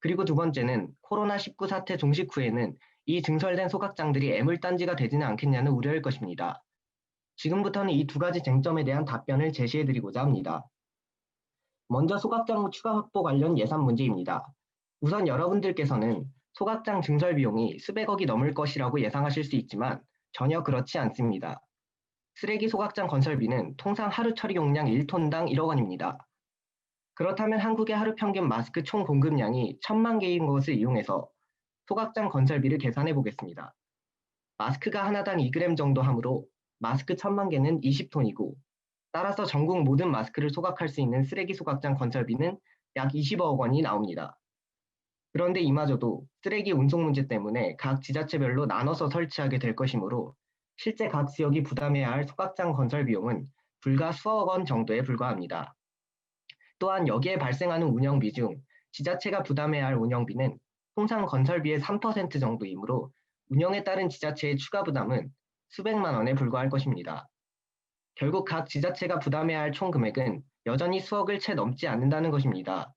그리고 두 번째는 코로나19 사태 종식 후에는 이 증설된 소각장들이 애물단지가 되지는 않겠냐는 우려일 것입니다. 지금부터는 이 두 가지 쟁점에 대한 답변을 제시해드리고자 합니다. 먼저 소각장 추가 확보 관련 예산 문제입니다. 우선 여러분들께서는 소각장 증설 비용이 수백억이 넘을 것이라고 예상하실 수 있지만 전혀 그렇지 않습니다. 쓰레기 소각장 건설비는 통상 하루 처리 용량 1톤당 1억 원입니다. 그렇다면 한국의 하루 평균 마스크 총 공급량이 1000만 개인 것을 이용해서 소각장 건설비를 계산해 보겠습니다. 마스크가 하나당 2g 정도 하므로 마스크 1000만 개는 20톤이고 따라서 전국 모든 마스크를 소각할 수 있는 쓰레기 소각장 건설비는 약 20억 원이 나옵니다. 그런데 이마저도 쓰레기 운송 문제 때문에 각 지자체별로 나눠서 설치하게 될 것이므로 실제 각 지역이 부담해야 할 소각장 건설 비용은 불과 수억 원 정도에 불과합니다. 또한 여기에 발생하는 운영비 중 지자체가 부담해야 할 운영비는 통상 건설비의 3% 정도이므로 운영에 따른 지자체의 추가 부담은 수백만 원에 불과할 것입니다. 결국 각 지자체가 부담해야 할 총 금액은 여전히 수억을 채 넘지 않는다는 것입니다.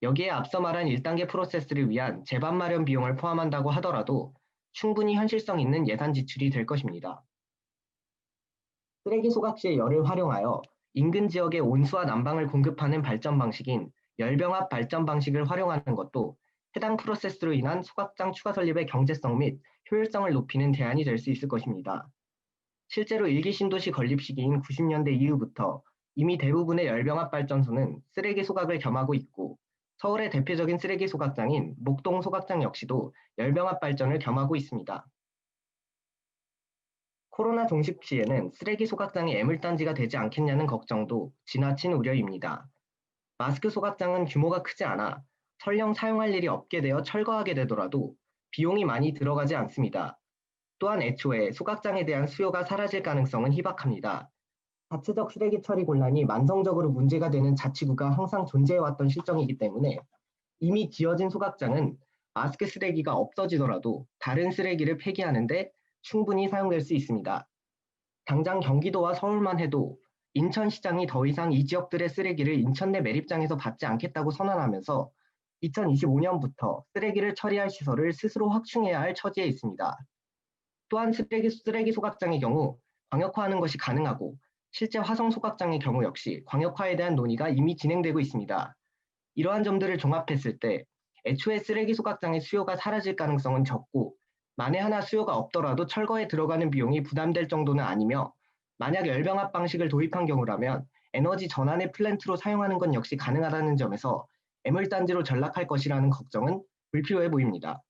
여기에 앞서 말한 1단계 프로세스를 위한 재반 마련 비용을 포함한다고 하더라도 충분히 현실성 있는 예산 지출이 될 것입니다. 쓰레기 소각 시에 열을 활용하여 인근 지역에 온수와 난방을 공급하는 발전 방식인 열병합 발전 방식을 활용하는 것도 해당 프로세스로 인한 소각장 추가 설립의 경제성 및 효율성을 높이는 대안이 될 수 있을 것입니다. 실제로 1기 신도시 건립 시기인 90년대 이후부터 이미 대부분의 열병합 발전소는 쓰레기 소각을 겸하고 있고 서울의 대표적인 쓰레기 소각장인 목동 소각장 역시도 열병합 발전을 겸하고 있습니다. 코로나 종식 시에는 쓰레기 소각장이 애물단지가 되지 않겠냐는 걱정도 지나친 우려입니다. 마스크 소각장은 규모가 크지 않아 설령 사용할 일이 없게 되어 철거하게 되더라도 비용이 많이 들어가지 않습니다. 또한 애초에 소각장에 대한 수요가 사라질 가능성은 희박합니다. 자체적 쓰레기 처리 곤란이 만성적으로 문제가 되는 자치구가 항상 존재해왔던 실정이기 때문에 이미 지어진 소각장은 마스크 쓰레기가 없어지더라도 다른 쓰레기를 폐기하는데 충분히 사용될 수 있습니다. 당장 경기도와 서울만 해도 인천시장이 더 이상 이 지역들의 쓰레기를 인천 내 매립장에서 받지 않겠다고 선언하면서 2025년부터 쓰레기를 처리할 시설을 스스로 확충해야 할 처지에 있습니다. 또한 쓰레기 소각장의 경우 광역화하는 것이 가능하고 실제 화성 소각장의 경우 역시 광역화에 대한 논의가 이미 진행되고 있습니다. 이러한 점들을 종합했을 때 애초에 쓰레기 소각장의 수요가 사라질 가능성은 적고 만에 하나 수요가 없더라도 철거에 들어가는 비용이 부담될 정도는 아니며 만약 열병합 방식을 도입한 경우라면 에너지 전환의 플랜트로 사용하는 건 역시 가능하다는 점에서 애물단지로 전락할 것이라는 걱정은 불필요해 보입니다.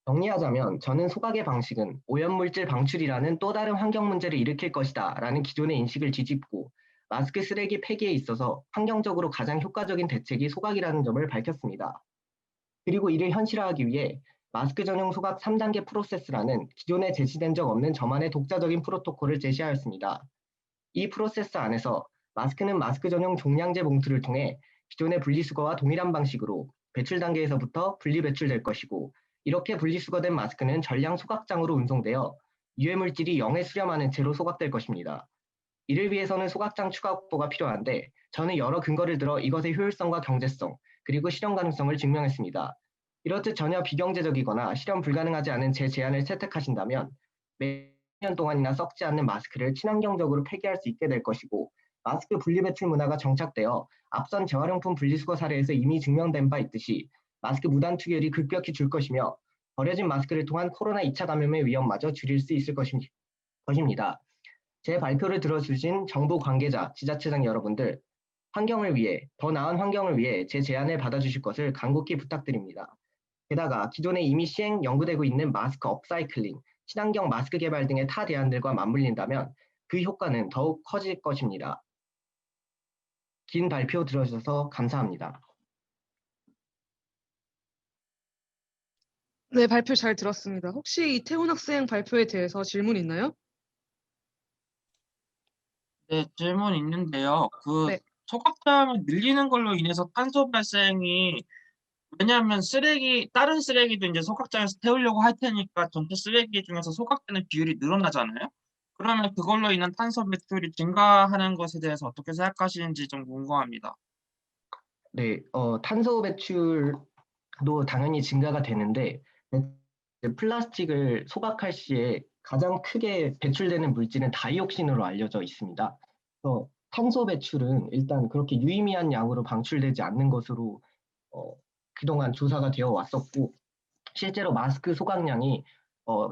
정리하자면 저는 소각의 방식은 오염물질 방출이라는 또 다른 환경 문제를 일으킬 것이다 라는 기존의 인식을 뒤집고 마스크 쓰레기 폐기에 있어서 환경적으로 가장 효과적인 대책이 소각이라는 점을 밝혔습니다. 그리고 이를 현실화하기 위해 마스크 전용 소각 3단계 프로세스라는 기존에 제시된 적 없는 저만의 독자적인 프로토콜을 제시하였습니다. 이 프로세스 안에서 마스크는 마스크 전용 종량제 봉투를 통해 기존의 분리수거와 동일한 방식으로 배출 단계에서부터 분리 배출될 것이고 이렇게 분리수거된 마스크는 전량 소각장으로 운송되어 유해물질이 0에 수렴하는 채로 소각될 것입니다. 이를 위해서는 소각장 추가 확보가 필요한데 저는 여러 근거를 들어 이것의 효율성과 경제성 그리고 실현 가능성을 증명했습니다. 이렇듯 전혀 비경제적이거나 실현 불가능하지 않은 제 제안을 채택하신다면 매년 동안이나 썩지 않는 마스크를 친환경적으로 폐기할 수 있게 될 것이고 마스크 분리배출 문화가 정착되어 앞선 재활용품 분리수거 사례에서 이미 증명된 바 있듯이 마스크 무단 투기율이 급격히 줄 것이며 버려진 마스크를 통한 코로나 2차 감염의 위험마저 줄일 수 있을 것입니다. 제 발표를 들어주신 정부 관계자, 지자체장 여러분들, 환경을 위해, 더 나은 환경을 위해 제 제안을 받아주실 것을 간곡히 부탁드립니다. 게다가 기존에 이미 시행 연구되고 있는 마스크 업사이클링, 친환경 마스크 개발 등의 타 대안들과 맞물린다면 그 효과는 더욱 커질 것입니다. 긴 발표 들어주셔서 감사합니다. 네, 발표 잘 들었습니다. 혹시 이태훈 학생 발표에 대해서 질문 있나요? 네, 질문 있는데요. 그 네. 소각장을 늘리는 걸로 인해서 탄소 발생이 왜냐하면 다른 쓰레기도 이제 소각장에서 태우려고 할 테니까 전체 쓰레기 중에서 소각되는 비율이 늘어나잖아요. 그러면 그걸로 인한 탄소 배출이 증가하는 것에 대해서 어떻게 생각하시는지 좀 궁금합니다. 네, 탄소 배출도 당연히 증가가 되는데 플라스틱을 소각할 시에 가장 크게 배출되는 물질은 다이옥신으로 알려져 있습니다. 그래서 탄소 배출은 일단 그렇게 유의미한 양으로 방출되지 않는 것으로 그동안 조사가 되어 왔었고 실제로 마스크 소각량이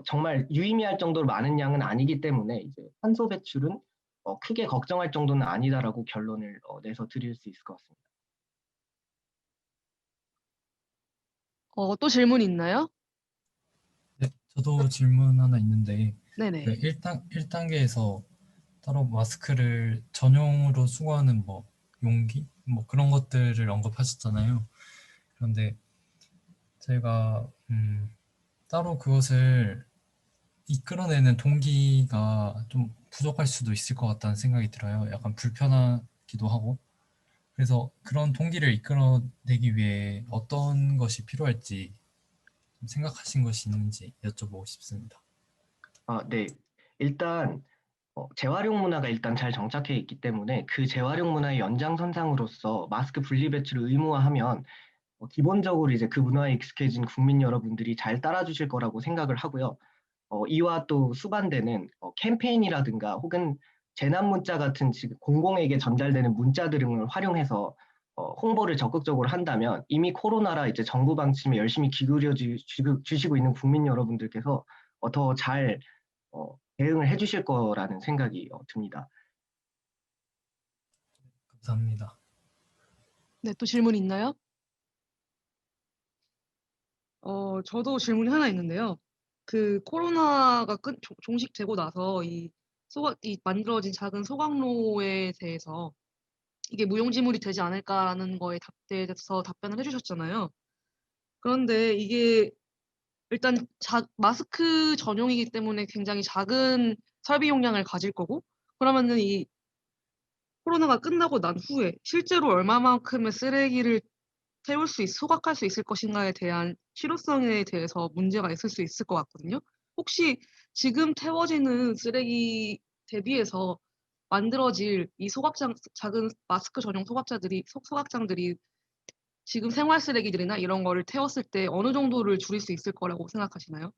정말 유의미할 정도로 많은 양은 아니기 때문에 이제 탄소 배출은 크게 걱정할 정도는 아니다라고 결론을 내서 드릴 수 있을 것 같습니다. 또 질문 있나요? 네, 저도 질문 하나 있는데 네네. 그 1단계에서 따로 마스크를 전용으로 수거하는 뭐 용기 뭐 그런 것들을 언급하셨잖아요. 그런데 저희가 따로 그것을 이끌어내는 동기가 좀 부족할 수도 있을 것 같다는 생각이 들어요. 약간 불편하기도 하고. 그래서 그런 동기를 이끌어내기 위해 어떤 것이 필요할지 좀 생각하신 것이 있는지 여쭤보고 싶습니다. 네. 일단 재활용 문화가 일단 잘 정착해 있기 때문에 그 재활용 문화의 연장선상으로서 마스크 분리 배출을 의무화하면 기본적으로 이제 그 문화에 익숙해진 국민 여러분들이 잘 따라주실 거라고 생각을 하고요. 이와 또 수반되는 캠페인이라든가 혹은 재난 문자 같은 지금 공공에게 전달되는 문자 등을 활용해서 홍보를 적극적으로 한다면 이미 코로나라 이제 정부 방침에 열심히 기울여 주시고 있는 국민 여러분들께서 더 잘 대응을 해주실 거라는 생각이 듭니다. 감사합니다. 네, 또 질문 있나요? 저도 질문이 하나 있는데요. 그 코로나가 종식되고 나서 이 만들어진 작은 소각로에 대해서 이게 무용지물이 되지 않을까라는 거에 대해서 답변을 해주셨잖아요. 그런데 이게 일단 마스크 전용이기 때문에 굉장히 작은 설비 용량을 가질 거고, 그러면은 이 코로나가 끝나고 난 후에 실제로 얼마만큼의 쓰레기를 소각할 수 있을 것인가에 대한 실효성에 대해서 문제가 있을 수 있을 것 같거든요. 혹시 지금 태워지는 쓰레기 대비해서 만들어질 이 작은 마스크 전용 소각장들이 지금 생활 쓰레기들이나 이런 거를 태웠을 때 어느 정도를 줄일 수 있을 거라고 생각하시나요?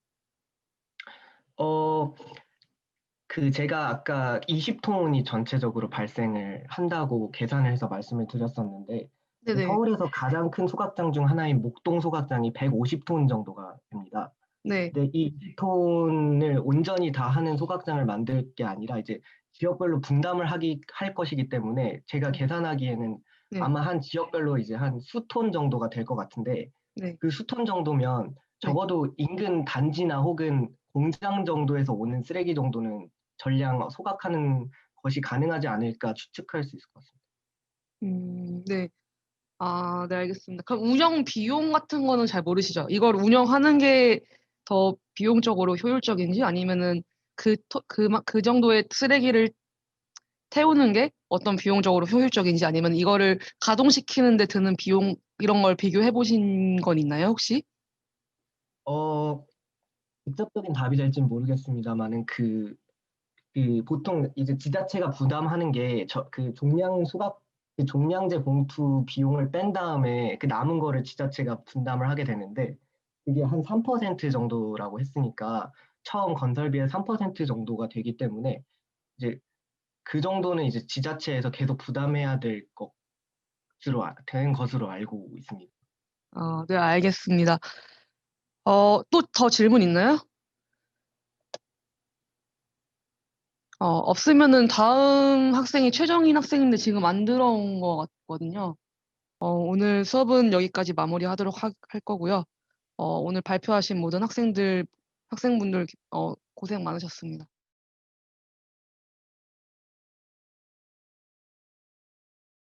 제가 아까 20톤이 전체적으로 발생을 한다고 계산을 해서 말씀을 드렸었는데 네네. 서울에서 가장 큰 소각장 중 하나인 목동 소각장이 150톤 정도가 됩니다. 네. 근데 이 2톤을 온전히 다 하는 소각장을 만들 게 아니라 이제 지역별로 분담을 할 것이기 때문에 제가 계산하기에는 네. 아마 한 지역별로 이제 한 수톤 정도가 될 것 같은데 네. 그 수톤 정도면 적어도 인근 단지나 혹은 공장 정도에서 오는 쓰레기 정도는 전량 소각하는 것이 가능하지 않을까 추측할 수 있을 것 같습니다. 네. 네, 알겠습니다. 그럼 운영 비용 같은 거는 잘 모르시죠? 이걸 운영하는 게 더 비용적으로 효율적인지 아니면은 그 정도의 쓰레기를 태우는 게 어떤 비용적으로 효율적인지 아니면 이거를 가동시키는 데 드는 비용 이런 걸 비교해 보신 건 있나요, 혹시? 직접적인 답이 될지는 모르겠습니다만은 보통 이제 지자체가 부담하는 게 그 종량제 봉투 비용을 뺀 다음에 그 남은 거를 지자체가 분담을 하게 되는데 그게 한 3% 정도라고 했으니까 처음 건설비의 3% 정도가 되기 때문에 이제 그 정도는 이제 지자체에서 계속 부담해야 될 것으로 알고 있습니다. 네, 알겠습니다. 또 더 질문 있나요? 없으면은 다음 학생이 최정인 학생인데 지금 안 들어온 것 같거든요. 오늘 수업은 여기까지 마무리하도록 할 거고요. 오늘 발표하신 모든 학생분들 고생 많으셨습니다.